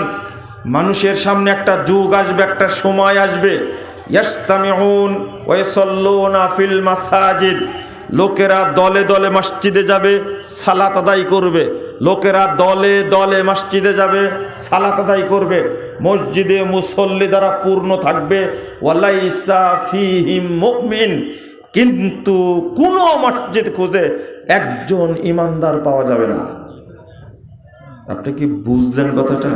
মানুষের সামনে একটা যুগ আসবে, একটা সময় আসবে, ইয়াস্তামিউন ওয়া ইয়াসাল্লুনা ফিল মাসাজিদ, লোকেরা দলে দলে মসজিদে যাবে, সালাত আদায় করবে। লোকেরা দলে দলে মসজিদে যাবে, সালাত আদায় করবে। মসজিদে মুসল্লি দ্বারা পূর্ণ থাকবে। ওয়ালাইসা ফীহিম মুমিন, কিন্তু কোন মসজিদ খুঁজে একজন ইমানদার পাওয়া যাবে না। আপনি কি বুঝলেন কথাটা?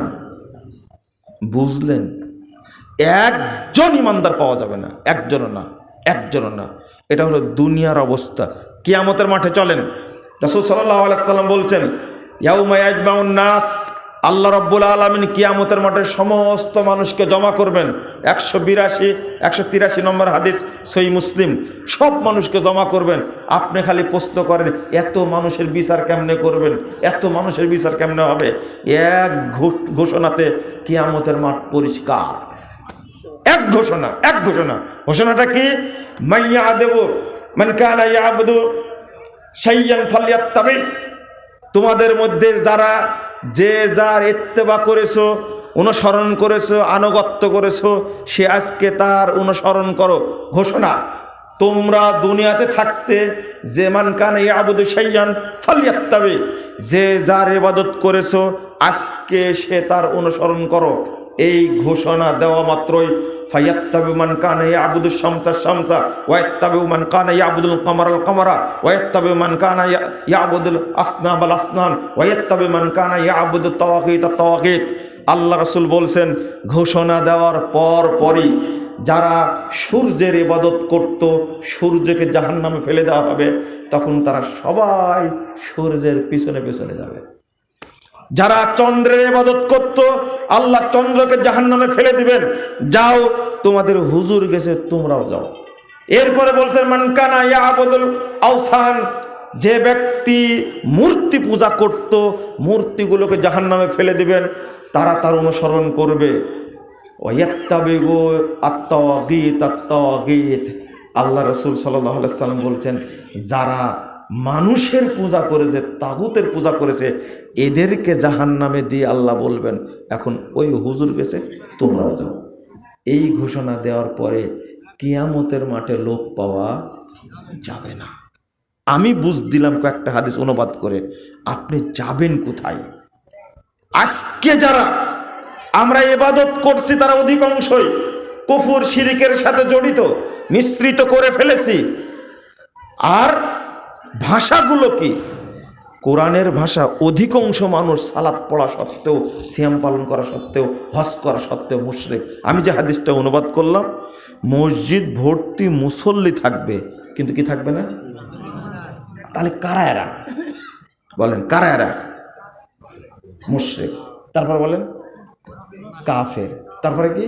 বুঝলেন? একজন ইমানদার পাওয়া যাবে না, একজনও না, একজনও না। এটা হলো দুনিয়ার অবস্থা। কিয়ামতের মাঠে চলেন, রাসূল সাল্লাল্লাহু আলাইহি ওয়াসাল্লাম বলছেন, ইয়াউমা ইয়াজমাউন নাস, আল্লাহ রাব্বুল আলামিন কিয়ামতের মাঠে সমস্ত মানুষকে জমা করবেন। 182-183 নম্বর হাদিস, সহিহ মুসলিম। সব মানুষকে জমা করবেন। আপনি খালি প্রশ্ন করেন, এত মানুষের বিচার কেমনে করবেন? এত মানুষের বিচার কেমনে হবে? এক ঘোষণাতে কিয়ামতের মাঠ পরিষ্কার। এক ঘোষণা, এক ঘোষণা। ঘোষণাটা কি? মাইয়া দেব মান কানা ইয়াবুদু শাইয়ান ফালইয়াত্তাবি। তোমাদের মধ্যে যারা যে যার ইত্তেবা করেছো, অনুসরণ করেছো, আনুগত্য করেছো, সে আজকে তার অনুসরণ করো। ঘোষণা, তোমরা দুনিয়াতে থাকতে যে মান কানা ইয়াবুদু শাইয়ান ফালইয়াত্তাবি, যে যার ইবাদত করেছো আজকে সে তার অনুসরণ করো। এই ঘোষণা দেওয়া মাত্রই ফায়াত্তাবি মান কানা ইয়াবুদু শামসা শামসা ওয়া ইয়াত্তাবি মান কানা ইয়াবুদুল কামারাল কামারা ওয়া ইয়াত্তাবি মান কানা ইয়াবুদুল আসনাবাল আসনান ওয়া ইয়াত্তাবি মান কানা ইয়াবুদুত তাওয়াগীত তাওয়াগীত। আল্লাহ রাসূল বলছেন, ঘোষণা দেওয়ার পরই যারা সূর্যের ইবাদত করত, সূর্যকে জাহান্নামে ফেলে দেওয়া হবে, তখন তারা সবাই সূর্যের পিছনে পিছনে যাবে। যারা চন্দ্রের ইবাদত করত, আল্লাহ চন্দ্রকে জাহান্নামে ফেলে দিবেন, যাও তোমাদের হুজুর গেছে, তোমরাও যাও। এরপরে বলছেন, মান কানা ইয়াবুদুল আওসান, যে ব্যক্তি মূর্তি পূজা করত, মূর্তিগুলোকে জাহান্নামে ফেলে দিবেন, তারা তার অনুসরণ করবে। ওয়াত্তাবিগু আত-তাওয়াগীত আত-তাওয়াগীত। আল্লাহ রাসূল সাল্লাল্লাহু আলাইহি সাল্লাম বলছেন, যারা মানুষের পূজা করেছে, তাগুতের পূজা করেছে, এদেরকে জাহান্নামে দিয়ে আল্লাহ বলবেন, এখন ওই হুজুর গেছে, তোমরাও যাও। এই ঘোষণা দেওয়ার পরে কিয়ামতের মাঠে লোক পাওয়া যাবে না। আমি বুঝ দিলাম কয়েকটা হাদিস অনুবাদ করে, আপনি যাবেন কোথায়? আজকে যারা আমরা ইবাদত করছি তারা অধিকাংশই কুফর শিরকের সাথে জড়িত, মিশ্রিত করে ফেলেছি। আর ভাষাগুলো কি? কোরআনের ভাষা। অধিকাংশ মানুষ সালাত পড়া সত্ত্বেও, সিয়াম পালন করা সত্ত্বেও, হজ করা সত্ত্বেও মুশরিক। আমি যে হাদিসটা অনুবাদ করলাম, মসজিদ ভর্তি মুসল্লি থাকবে, কিন্তু কি থাকবে না? তাহলে কারা এরা? বলেন কারা এরা? মুশরিক। তারপর বলেন কাফের। তারপরে কি?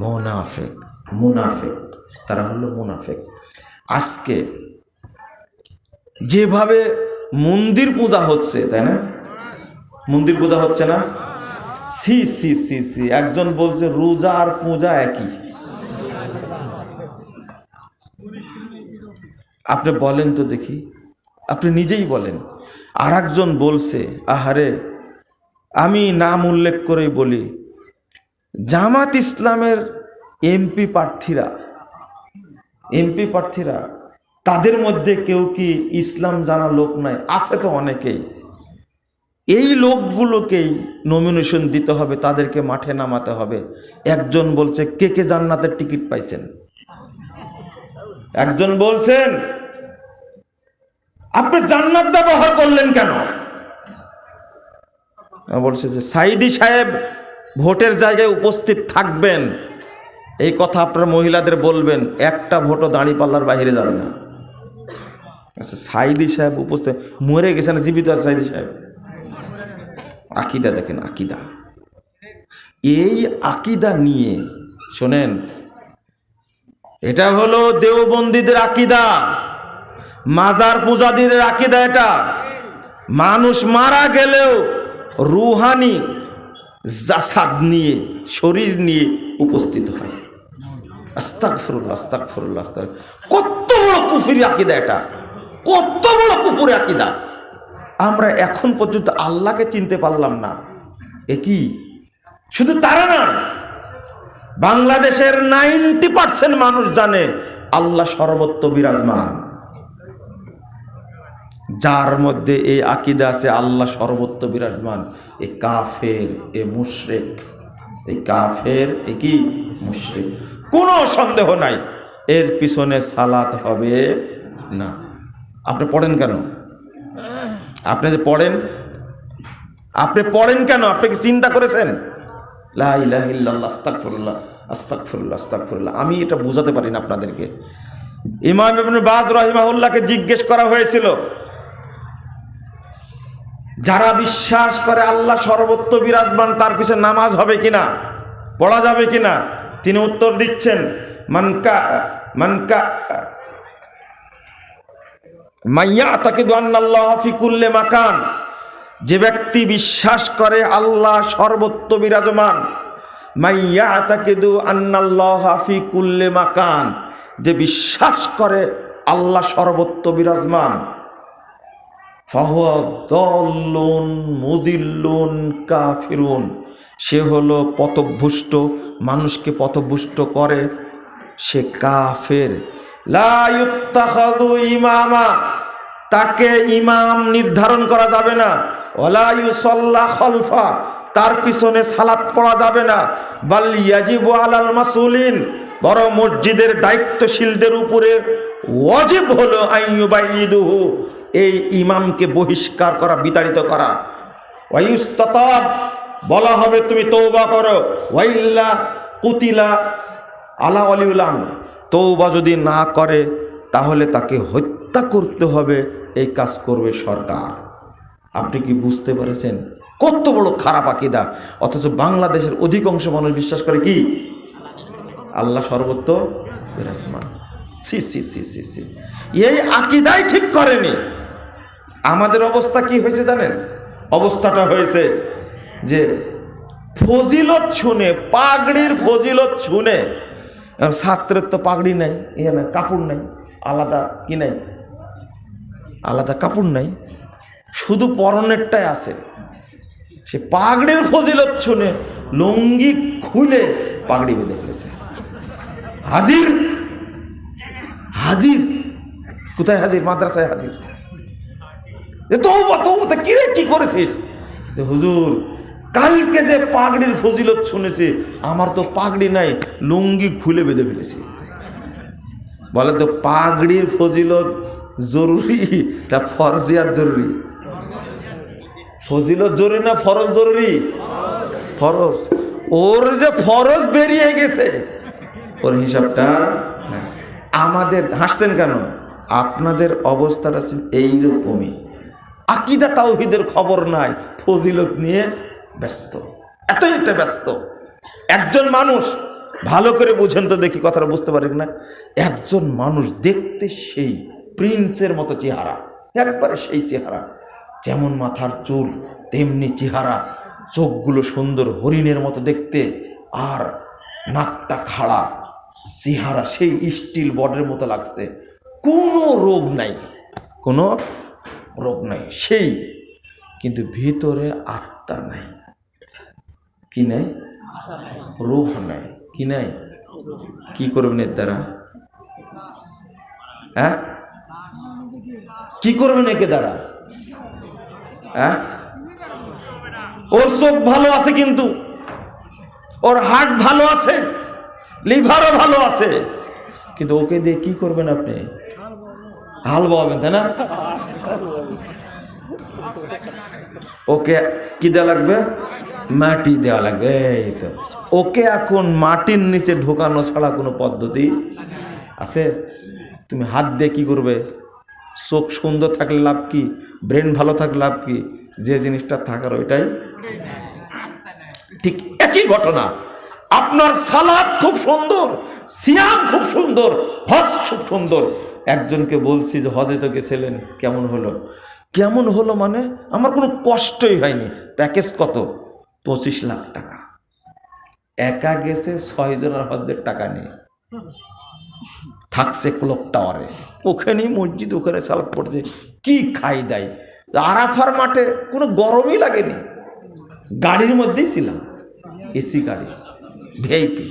মুনাফিক। মুনাফিক, তারা হলো মুনাফিক। আজকে যেভাবে মন্দির পূজা হচ্ছে, তাই না? মন্দির পূজা হচ্ছে না? সি সি সি সি। একজন বলছে রোজা আর পূজা একই। আপনি বলেন তো দেখি, আপনি নিজেই বলেন। আর একজন বলছে, আহারে, আমি নাম উল্লেখ করেই বলি, জামাত ইসলামের এমপি প্রার্থীরা তাদের মধ্যে কেউ কি ইসলাম জানা লোক নাই? আছে তো অনেকেই। এই লোকগুলোকেই নমিনেশন দিতে হবে, তাদেরকে মাঠে নামাতে হবে। একজন বলছে কে কে জান্নাতের টিকিট পাইছেন, একজন বলছেন আপনি জান্নাত ব্যবহার করলেন কেন? বলছে যে সাইদি সাহেব ভোটের জায়গায় উপস্থিত থাকবেন, এই কথা আপনার মহিলাদের বলবেন, একটা ভোটও দাঁড়িপাল্লার বাইরে যাবে না। আচ্ছা, সাইদি সাহেব উপস্থিত, মরে গেছেন, জীবিত আছে সাইদি সাহেব? আকিদা দেখেন, আকিদা। এই আকিদা নিয়ে শোনেন, এটা হলো দেওবন্দীদের আকিদা, মাজার পূজারীদের আকিদা। এটা মানুষ মারা গেলেও রুহানি জাসাদ নিয়ে, শরীর নিয়ে উপস্থিত হয়। আস্তাগফিরুল্লাহ, আস্তাগফিরুল্লাহ, আস্তাগফিরুল্লাহ। কত বড় কুফরি আকিদা এটা, কত বড় কুফরি আকিদা। আমরা এখন পর্যন্ত আল্লাহকে চিনতে পারলাম না। এ কি? শুধু তারা না, বাংলাদেশের 90% মানুষ জানে আল্লাহ সর্বত্র বিরাজমান। যার মধ্যে এই আকিদা আছে আল্লাহ সর্বত্র বিরাজমান, এ কাফের, এ মুশরিক। এই কাফের, এ কি? মুশরিক। কোনো সন্দেহ নাই, এর পিছনে সালাত হবে না। আপনি পড়েন কেন? আপনি যে পড়েন, আপনি পড়েন কেন? আপনি কি চিন্তা করেছেন? লা ইলাহা ইল্লাল্লাহ, আস্তাগফিরুল্লাহ, আস্তাগফিরুল্লাহ, আস্তাগফিরুল্লাহ। আমি এটা বোঝাতে পারি না আপনাদেরকে। ইমাম ইবনে বাজ রাহিমাহুল্লাহকে জিজ্ঞেস করা হয়েছিল, যারা বিশ্বাস করে আল্লাহ সর্বত্র বিরাজমান, তার পিছনে নামাজ হবে কিনা, পড়া যাবে কিনা? তিনি উত্তর দিচ্ছেন, মাইয়াতাকিদু আন্নাল্লাহ ফি কুল্লি মাকান, যে ব্যক্তি বিশ্বাস করে আল্লাহ সর্বত্র বিরাজমান, মাইয়াতাকিদু আন্নাল্লাহ ফি কুল্লি মাকান, যে বিশ্বাস করে আল্লাহ সর্বত্র বিরাজমান, ফাহুয়া দাল্লুন মুদিল্লুন কাফিরুন, সে হলো পথভ্রষ্ট, মানুষকে পথভ্রষ্ট করে, সে কাফের। লা ইউত্তাখাযু ইমামা, তাকে ইমাম নির্ধারণ করা যাবে না। ওয়ালা ইউসাল্লা খালফা, তার পিছনে সালাত পড়া যাবে না। বাল ইয়াজিবু আলাল মাসউলিন, বড় মসজিদের দায়িত্বশীলদের উপরে ওয়াজিব হলো আইয়ুবাইদুহু, এই ইমামকে বহিষ্কার করা, বিতাড়িত করা। ওয়াইস্তাতাব, বলা হবে তুমি তওবা করো। ওয়াইল্লা কুতিলা আলা ওয়ালিউল আমর, তওবা যদি না করে তাহলে তাকে হত্যা করতে হবে। এই কাজ করবে সরকার। আপনি কি বুঝতে পেরেছেন কত বড় খারাপ আকীদা? অথচ বাংলাদেশের অধিকাংশ মানুষ বিশ্বাস করে কি? আল্লাহ সর্বত্র বিরাজমান। সি সি সি সি সি। এই আকীদাই ঠিক করেনি। আমাদের অবস্থা কি হয়েছে জানেন? অবস্থাটা হয়েছে যে ফজিলত শুনে, পাগড়ির ফজিলত শুনে, ছাত্রের তো পাগড়ি নাই, না কাপড় নাই, আলাদা কি নাই, আলাদা কাপড় নাই, শুধু পরনেরটাই আছে। সে পাগড়ির ফজিলত শুনে লুঙ্গি খুলে পাগড়ি বেঁধে ফেলেছে। হাজির, হাজির, কোথায় হাজির? মাদ্রাসায় হাজির। তওবা তওবা, কি রে, কি করেছিস? হুজুর, কালকে যে পাগড়ির ফজিলত শুনেছি, আমার তো পাগড়ি নাই, লুঙ্গি খুলে বেঁধে ফেলেছি। বলে তো পাগড়ির ফজিলত জরুরি না ফরজিয়াত জরুরি? ফজিলত জরুরি না ফরজ জরুরি? ফরজ। ওর যে ফরজ বেরিয়ে গেছে, ওর হিসাবটা আমাদের। হাসছেন কেন? আপনাদের অবস্থাটা এইরকমই। আকীদা তাওহীদের খবর নাই, ফজিলত নিয়ে ব্যস্ত, এতটা ব্যস্ত। একজন মানুষ, ভালো করে বুঝেন তো দেখি, কথাটা বুঝতে পারেন না? একজন মানুষ দেখতে সেই প্রিন্সের মতো চেহারা, একবারে সেই চেহারা, যেমন মাথার চুল তেমনি চেহারা, চোখগুলো সুন্দর হরিণের মতো দেখতে, আর নাকটা খাড়া, চেহারা সেই স্টিল বডির মতো লাগছে, কোনো রোগ নাই, কোনো রোগ নাই সেই, কিন্তু ভিতরে আত্মা নাই। কি নাই? রূহ নাই। কি নাই? কি করবেন এর দ্বারা? হ্যাঁ, কি করবেন একে দ্বারা? হ্যাঁ, ওর চোখ ভালো আছে, কিন্তু ওর হার্ট ভালো আছে, লিভারও ভালো আছে, কিন্তু ওকে দিয়ে কি করবেন আপনি? হাল বাওয়াবেন, তাই না? ওকে কি দেওয়া লাগবে? মাটি দেওয়া লাগবে। এই তো, ওকে এখন মাটির নিচে ঢোকানো ছাড়া কোনো পদ্ধতি আছে? তুমি হাত দিয়ে কি করবে? চোখ সুন্দর থাকলে লাভ কি? ব্রেন ভালো থাকলে লাভ কি? যে জিনিসটা থাকার ওইটাই। ঠিক একই ঘটনা, আপনার সালাত খুব সুন্দর, সিয়াম খুব সুন্দর, হজ খুব সুন্দর। একজনকে বলছি যে হজে তো গেছিলেন, কেমন হলো? কেমন হলো মানে, আমার কোনো কষ্টই হয়নি। প্যাকেজ কত? 25 লাখ টাকা। একা গেছে, 6 জনের হজের টাকা নিয়ে থাকছে ক্লক টাওয়ারে, ওখানেই মসজিদ, ওখানে সালাত পড়ছে, কি খাই দেয়। আরাফার মাঠে কোনো গরমই লাগেনি, গাড়ির মধ্যেই ছিলাম, এসি গাড়ি, ভিআইপি,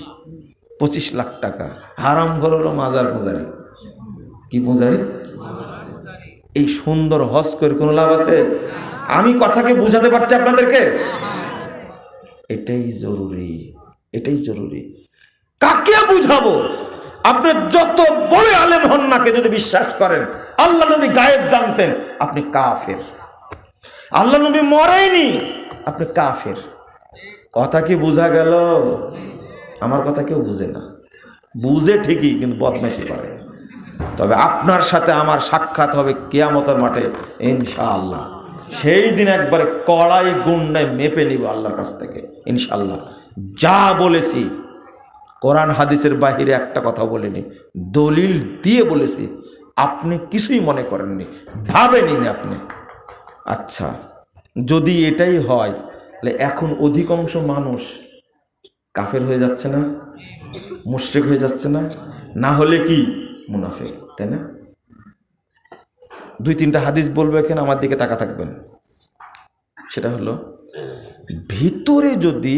25 লাখ টাকা। হারাম ঘর হলো মাজার পূজারি। কি পূজারি? এই সুন্দর হজ করে কোনো লাভ আছে? আমি কথাকে বুঝাতে পারছি আপনাদেরকে? এটাই জরুরি, এটাই জরুরি। কাকে বুঝাবো? আপনি যত বড় আলেম হন না, কে যদি বিশ্বাস করেন আল্লাহ নবী গায়েব জানতেন, আপনি কাফের। আল্লাহ নবী মরেনি, আপনি কাফের। কথা কি বোঝা গেল? আমার কথা কেউ বুঝে না, বুঝে ঠিকই, কিন্তু বদমাশি করে। তবে আপনার সাথে আমার সাক্ষাৎ হবে কিয়ামতের মাঠে ইনশাআল্লাহ। সেই দিন একবারে কড়াই গুন্ডায় মেপে নিব আল্লাহর কাছ থেকে ইনশাআল্লাহ। যা বলেছি কোরআন হাদিসের বাহিরে একটা কথা বলিনি, দলিল দিয়ে বলেছি। আপনি কিছুই মনে করেননি, ভাবেনি আপনি। আচ্ছা, যদি এটাই হয়, তাহলে এখন অধিকাংশ মানুষ কাফের হয়ে যাচ্ছে না? মুশরিক হয়ে যাচ্ছে না? না হলে কি মুনাফিক, তাই না? 2-3টা হাদিস বলবো, এখানে আমার দিকে তাকা থাকবেন। সেটা হলো, ভিতরে যদি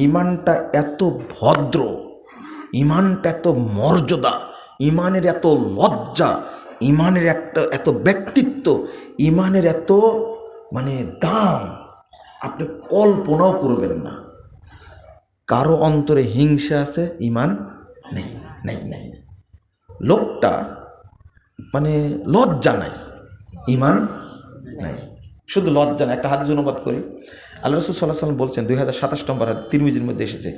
ইমানটা এত ভদ্র, ইমানটা এত মর্যাদা, ইমানের এত লজ্জা, ইমানের এত ব্যক্তিত্ব, ইমানের এত মানে দাম, আপনি কল্পনাও করবেন না। কারো অন্তরে হিংসা আছে, ইমান নেই, নেই, নেই। লোকটা মানে লজ্জা নাই, ইমান নাই, শুধু লজ্জা নাই। একটা হাদিস অনুবাদ করি, আল্লাহ রাসূল সাল্লাল্লাহু আলাইহি ওয়াসাল্লাম বলছেন, 2027 নম্বর হাদিস, তিরমিজির মধ্যে এসেছে,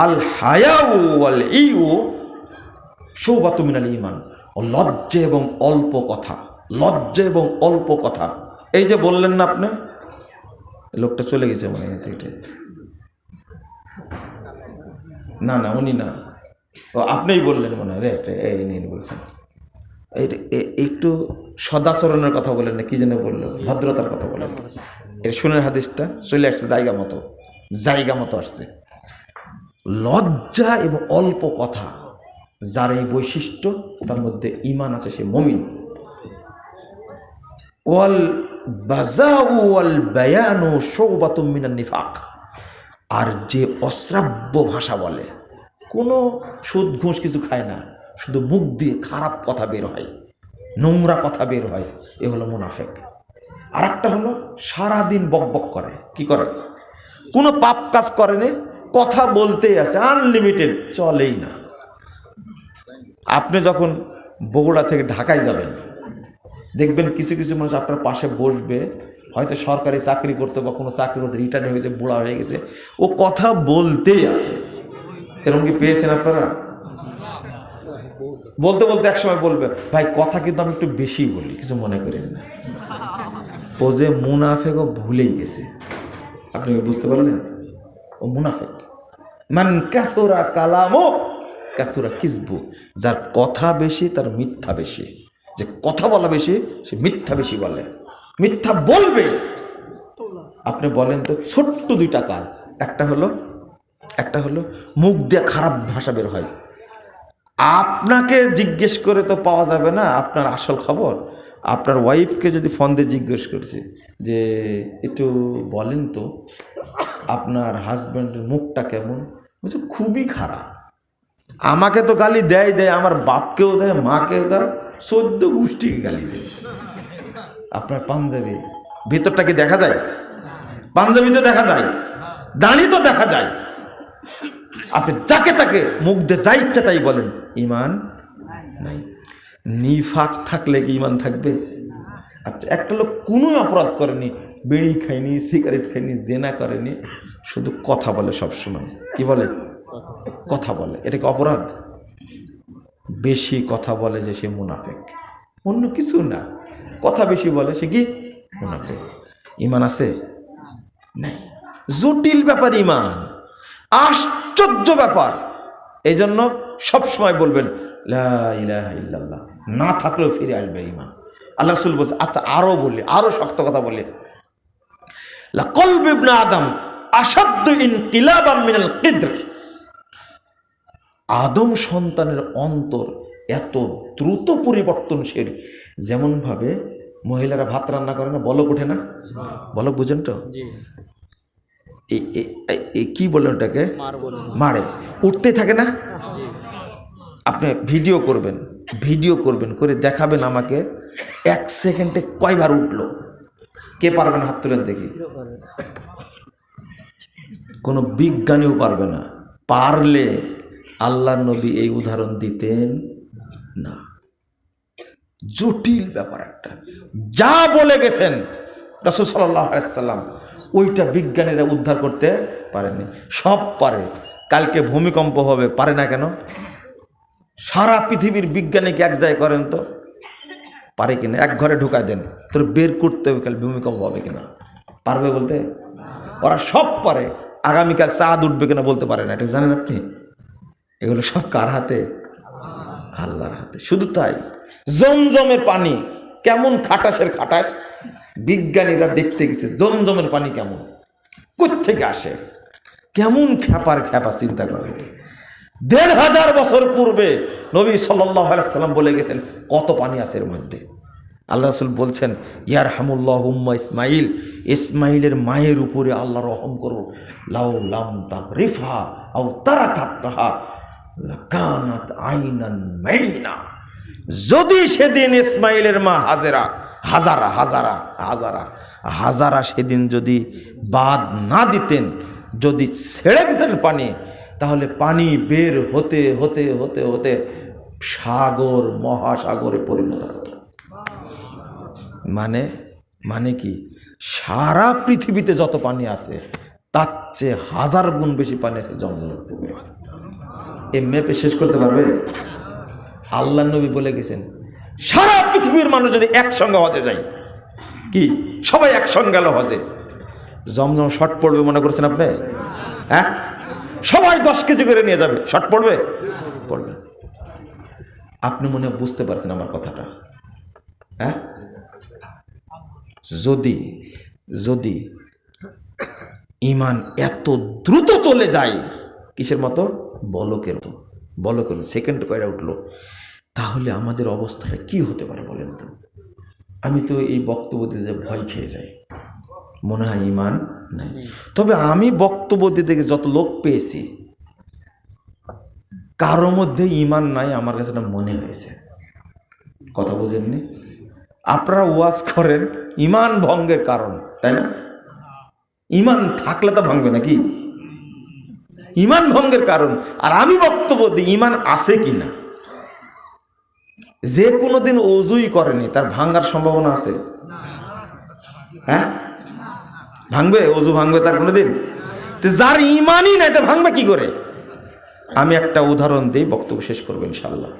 আল হায়াউ ওয়াল ইউ শুবাতুম মিনাল ঈমান। লজ্জা এবং অল্প কথা, লজ্জা এবং অল্প কথা। এই যে বললেন না আপনি, লোকটা চলে গেছে মনে হয়, না না উনি না, ও আপনিই বললেন মনে হয়, এই নিয়ে বলছেন। একটু সদাচরণের কথা বলেন না, কি যেন বললো, ভদ্রতার কথা বলেন। এর শুনের হাদিসটা চলে আসছে জায়গা মতো। জায়গা মতো আসছে। লজ্জা এবং অল্প কথা, যার এই বৈশিষ্ট্য, তার মধ্যে ঈমান আছে, সে মুমিন। ওয়াল বাযাউ ওয়াল বায়ানু শুবাতুম মিনান নিফাক। আর যে অশ্রাব্য ভাষা বলে, কোনো সুদ ঘুষ কিছু খায় না, শুধু মুখ দিয়ে খারাপ কথা বের হয়, নোংরা কথা বের হয়, এ হলো মুনাফিক। আর একটা হলো সারাদিন বকবক করে। কি করে? কোনো পাপ কাজ করেনি, কথা বলতেই আছে, আনলিমিটেড, চলেই না। আপনি যখন বগুড়া থেকে ঢাকায় যাবেন, দেখবেন কিছু কিছু মানুষ আপনার পাশে বসবে, হয়তো সরকারি চাকরি করতে বা কোনো চাকরি করতে রিটায়ার হয়েছে, বুড়া হয়ে গেছে, ও কথা বলতেই আছে। এরকম কি পেয়েছেন আপনারা? বলতে বলতে একসময় বলবে, ভাই কথা কিন্তু আমি একটু বেশি বলি, কিছু মনে করেন না। ও যে মুনাফিক, ও ভুলেই গেছে। আপনি বুঝতে পারলেন? ও মুনাফিক। মান কাসুরা কালামু কাসুরা কিসবু। যার কথা বেশি তার মিথ্যা বেশি। যে কথা বলা বেশি, সে মিথ্যা বেশি বলে, মিথ্যা বলবে। আপনি বলেন তো, ছোট্ট দুইটা কাজ। একটা হলো মুখ দিয়ে খারাপ ভাষা বের হয়। আপনাকে জিজ্ঞেস করে তো পাওয়া যাবে না আপনার আসল খবর। আপনার ওয়াইফকে যদি ফোন দিয়ে জিজ্ঞেস করছে যে একটু বলেন তো আপনার হাজব্যান্ডের মুখটা কেমন, বলছে খুবই খারাপ। আমাকে তো গালি দেয়, আমার বাপকেও দেয়, মাকেও দেয়, 14 গোষ্ঠীকে গালি দেয়। আপনার পাঞ্জাবি ভিতরটা কি দেখা যায়? পাঞ্জাবি তো দেখা যায়, দাড়ি তো দেখা যায়। আপনি যাকে তাকে মুখ দিয়ে যা ইচ্ছা তাই বলেন, ঈমান নাই। নিফাক থাকলে কি ঈমান থাকবে? আচ্ছা, একটা লোক কোনো অপরাধ করেনি, বিড়ি খায়নি, সিগারেট খায়নি, জেনা করেনি, শুধু কথা বলে সবসময়। কি বলে? কথা বলে। এটা কি অপরাধ? বেশি কথা বলে যে সে মুনাফিক, অন্য কিছু না। কথা বেশি বলে সে কি মুনাফিক। ঈমান আছে? নাই। জটিল ব্যাপার ঈমান, আশ্চর্য ব্যাপার। এই জন্য সবসময় বলবেন লা ইলাহা ইল্লাল্লাহ, না থাকলেও ফিরে আসবে ঈমান। আল্লাহ রাসূল বলছে। আচ্ছা, আরো বলি, আরো শক্ত কথা বলি, লা কলবু ইবনে আদম আশাদ্দু ইনকিলাবাম মিনাল কিদ্র। আদম সন্তানের অন্তর এত দ্রুত পরিবর্তনশীল, যেমন ভাবে মহিলারা ভাত রান্না করে না, বলক ওঠে না, বলক বুঝেন তো? কি বলেন ওটাকে? মারে, উঠতে থাকে না? আপনি ভিডিও করবেন, করে দেখাবেন আমাকে 1 সেকেন্ডে কয়বার উঠলো। কে পারবেন? হাত তুলেন দেখি। কোনো বিজ্ঞানীও পারবে না। পারলে আল্লাহর নবী এই উদাহরণ দিতেন না। জটিল ব্যাপার একটা। যা বলে গেছেন রাসূল সাল্লাল্লাহু আলাইহি সাল্লাম, ওইটা বিজ্ঞানীরা উদ্ধার করতে পারেনি। সব পারে। কালকে ভূমিকম্প হবে, পারে না কেন? সারা পৃথিবীর বিজ্ঞানীকে এক জায়গায় করেন তো, পারে কিনা? এক ঘরে ঢুকায় দেন, তোর বের করতে হবে কাল ভূমিকম্প হবে কিনা। পারবে বলতে? ওরা সব পারে। আগামীকাল চাঁদ উঠবে কিনা বলতে পারে না, এটা জানেন আপনি? এগুলো সব কার হাতে? আল্লাহর হাতে। শুধু তাই, জমজমের পানি কেমন খাটাসের খাটাস, বিজ্ঞানীরা দেখতে গেছে জমজমের পানি কেমন, কোত্থেকে আসে, কেমন খ্যাপার খ্যাপা, চিন্তা করে। 1500 বছর পূর্বে নবী সাল্লাল্লাহু আলাইহি সাল্লাম বলে গেছেন কত পানি আছে এর মধ্যে। আল্লাহ রাসূল বলছেন, ইয়ারহামুল্লাহু উম্মা ইসমাইল, ইসমাইলের মায়ের উপরে আল্লাহ রহম করো, লাউ লাম তাগরিফা আও তারাকাতহা লাকানাত আইনান মাইনা। যদি সেদিন ইসমাইলের মা হাজারা সেদিন যদি বাদ না দিতেন, যদি ছেড়ে দিতেন পানি, তাহলে পানি বের হতে হতে হতে হতে সাগর, মহাসাগরে পরিণত হতো। মানে কি? সারা পৃথিবীতে যত পানি আছে তার চেয়ে 1000 গুণ বেশি পানি আছে জমজমের পুকুরে। এই মেপে শেষ করতে পারবে? আল্লাহ নবী বলে গেছেন, সারা পৃথিবীর মানুষ যদি একসঙ্গে হজে যায়, কি সবাই একসঙ্গে গেল হজে, জমজম শর্ট পড়বে মনে করছেন আপনি? হ্যাঁ, সবাই 10 কেজি করে নিয়ে যাবে, শর্ট পড়বে? আপনি মনে বুঝতে পারছেন আমার কথাটা? হ্যাঁ, যদি ইমান এত দ্রুত চলে যায়, কিসের মতো? বলকের মতো। বলকের সেকেন্ড কয়টা উঠলো, তাহলে আমাদের অবস্থাটা কি হতে পারে বলেন তো? আমি তো এই বক্তব্য দিতে ভয় খেয়ে যাই, মনে হয় ইমান নাই। তবে আমি বক্তব্য দিতে যত লোক পেয়েছি, কারোর মধ্যে ইমান নাই আমার কাছে এটা মনে হয়েছে। কথা বুঝেননি? আপনারা ওয়াজ করেন ইমান ভঙ্গের কারণ, তাই না? ইমান থাকলে তো ভাঙবে নাকি? ইমান ভঙ্গের কারণ। আর আমি বক্তব্য দিই ইমান আছে কিনা। যে কোনোদিন ওযুই করেনি তার ভাঙার সম্ভাবনা আছে? হ্যাঁ, ভাঙবে? ওযু ভাঙবে তার কোনোদিন? যার ইমানই নাই তা ভাঙবে কি করে? আমি একটা উদাহরণ দিই, বক্তব্য শেষ করবো ইনশাল্লাহ।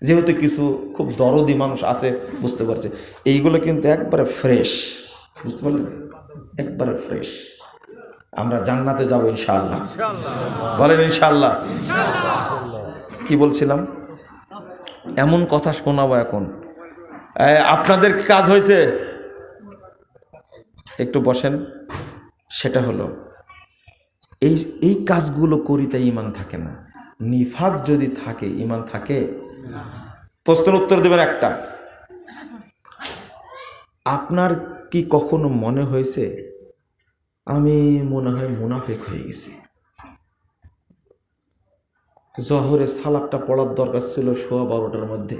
যেহেতু কিছু খুব দরদি মানুষ আছে, বুঝতে পারছে এইগুলো কিন্তু একবারে ফ্রেশ, বুঝতে পারলেন? একবারে ফ্রেশ। আমরা জান্নাতে যাবো ইনশাআল্লাহ, বলেন ইনশাআল্লাহ। কি বলছিলাম? এমন কথা শোনাবো এখন, আপনাদের কাজ হয়েছে, একটু বসেন। সেটা হলো এই কাজগুলো করি তাই ইমান থাকে না। নিফাক যদি থাকে ইমান থাকে? প্রশ্নের উত্তর দেবেন একটা। আপনার কি কখনো মনে হয়েছে আমি মনে হয় মুনাফিক হয়ে গেছি? জহরের সালাদটা পড়ার দরকার ছিল 12:15 মধ্যে,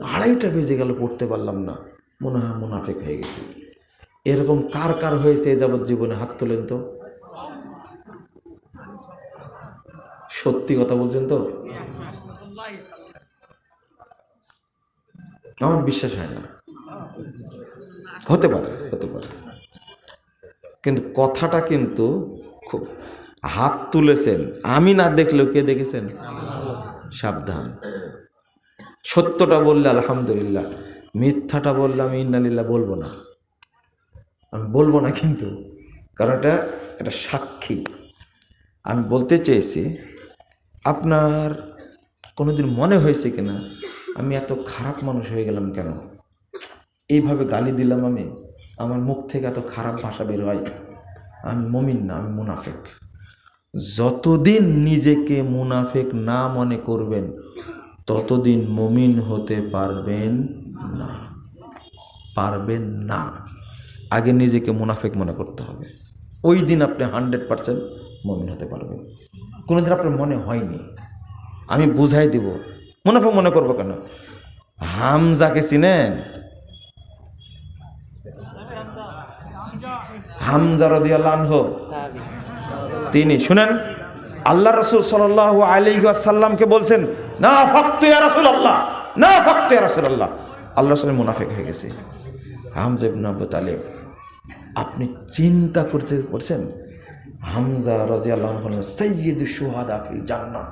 2:30 বেজে গেল, পড়তে পারলাম না, মনে হয় মুনাফিক হয়ে গেছি। এরকম কার কার হয়েছে এ যাবৎ জীবনে? হাত তোলেন তো। সত্যি কথা বলছেন তো? আমার বিশ্বাস হয় না। হতে পারে, হতে পারে, কিন্তু কথাটা কিন্তু খুব, হাত তুলেছেন আমি না দেখলেও কে দেখেছেন? সাবধান। সত্যটা বললে আলহামদুলিল্লাহ, মিথ্যাটা বললে আমি ইন্নালিল্লাহ বলবো না, আমি বলবো না কিন্তু, কারণ এটা সাক্ষী। আমি বলতে চেয়েছি, আপনার কোনোদিন মনে হয়েছে কিনা আমি এত খারাপ মানুষ হয়ে গেলাম কেন? এইভাবে গালি দিলাম আমি, আমার মুখ থেকে এত খারাপ ভাষা বের হয়। আমি মুমিন না, আমি মুনাফিক। যতদিন নিজেকে মুনাফিক না মনে করবেন ততদিন মুমিন হতে পারবেন না, পারবেন না। আগে নিজেকে মুনাফিক মনে করতে হবে, ওই দিন আপনি 100% মুমিন হতে পারবেন। কোনোদিন আপনার মনে হয়নি, আমি বুঝাই দিব। মুনাফিক মনে করবো কেন? হামজাকে চিনেন? হামজা রাদিয়াল্লাহু আনহু, তিনি শুনেন আল্লাহ রাসূল সাল্লাল্লাহু আলাইহি ওয়াসাল্লামকে বলছেন, নাফাকতু ইয়া রাসূলুল্লাহ, নাফাকতু ইয়া রাসূলুল্লাহ, আল্লাহ রাসূল মুনাফিক হয়ে গেছে। হামজা ইবনে আবু তালিব, আপনি চিন্তা করতে পারছেন? হামজা রাদিয়াল্লাহু আনহু সাইয়্যিদুশ শুহাদা ফিল জান্নাহ,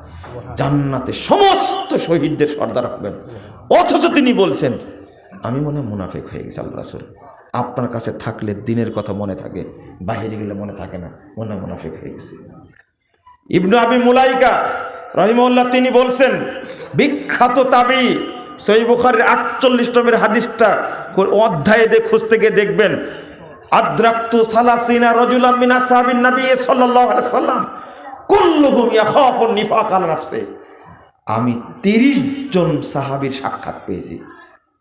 জান্নাতে সমস্ত শহীদদের সর্দার হবেন, অথচ তিনি বলছেন আমি মনে মুনাফিক হয়ে গেছি। আল্লাহ রাসূল, আপনার কাছে থাকলে দিনের কথা মনে থাকে, বাহিরে গেলে মনে থাকে না, মনে মুনাফিক হয়ে গেছে। ইবনু আবি মুলাইকা রাহিমাহুল্লাহ তিনি বলছেন, বিখ্যাত তাবি, সহিহ বুখারীর 48 নম্বর হাদিসটা অধ্যায়ে খুঁজতে গিয়ে দেখবেন, আদরাকতু সালাসিনা রাজুলাম মিন আসহাবিন নবী সাল্লাল্লাহু আলাইহি সাল্লাম কুল্লুহুম ইয়াখাফু নিফাক আলা নাফসি। আমি 30 জন সাহাবীর সাক্ষাৎ পেয়েছি।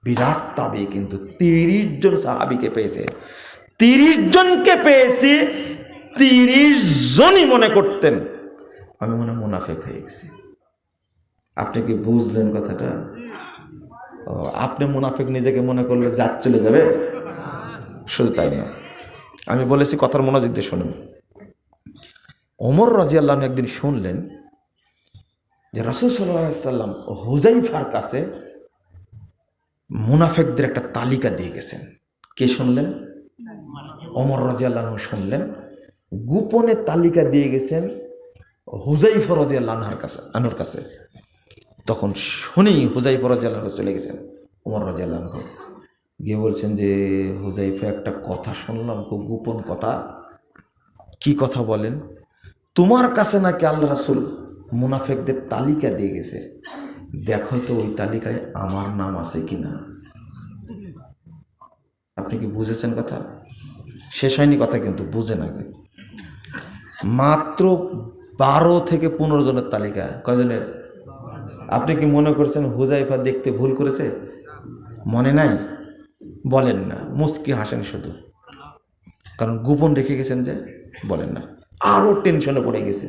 বিরাট তাবি, কিন্তু 30 জন সাহাবীকে পেয়েছে। 30 জনকে পেয়েছি, 30 জনই মনে করতেন আমি মনে মুনাফিক হয়ে গেছি। আপনি কি বুঝলেন কথাটা? আপনি মুনাফিক নিজেকে মনে করলে জাত চলে যাবে? শুধু তাই না, আমি বলেছি, কথার মনোযোগ দিয়ে শুনুন। ওমর রাদিয়াল্লাহু আনহু একদিন শুনলেন যে রাসূল সাল্লাল্লাহু আলাইহি সাল্লাম হুযাইফার কাছে মুনাফিকদের একটা তালিকা দিয়ে গেছেন। কে শুনলেন? ওমর রাদিয়াল্লাহু আনহু শুনলেন, গোপনে তালিকা দিয়ে গেছেন হুযাইফা রাদিয়াল্লাহু আনহুর কাছে। তখন শুনি হুযাইফা রাদিয়াল্লাহু আনহু চলে গেছেন ওমর রাদিয়াল্লাহু আনহু, গিয়ে বলছেন যে হুযাইফা, একটা কথা শুনলাম, খুব গোপন কথা। কি কথা বলেন? তোমার কাছে নাকি আল্লাহ রাসূল মুনাফিকদের তালিকা দিয়ে গেছে, দেখো তো ওই তালিকায় আমার নাম আছে কিনা। আপনি কি বুঝেছেন কথা? শেষ হয়নি কথা, কিন্তু বুঝেন আগে। মাত্র 12 থেকে 15 জনের তালিকা। কয়জনের? আপনি কি মনে করছেন হুজাইফা দেখতে ভুল করেছে? মনে নাই? বলেন না, মুস্কি হাসেন শুধু, কারণ গোপন রেখে গেছেন যে বলেন না। আরও টেনশনে পড়ে গেছে।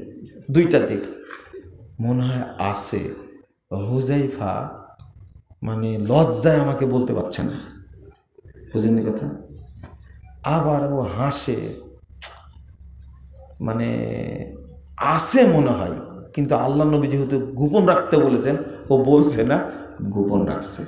দুইটা দিক মনে হয় আছে, হুজাইফা মানে লজ্জায় আমাকে বলতে পারছে না, বুঝেননি কথা। আবার ও হাসে, মানে আছে মনে হয়, কিন্তু আল্লাহ নবী যেহেতু গোপন রাখতে বলেছেন ও বলছে না, গোপন রাখছে।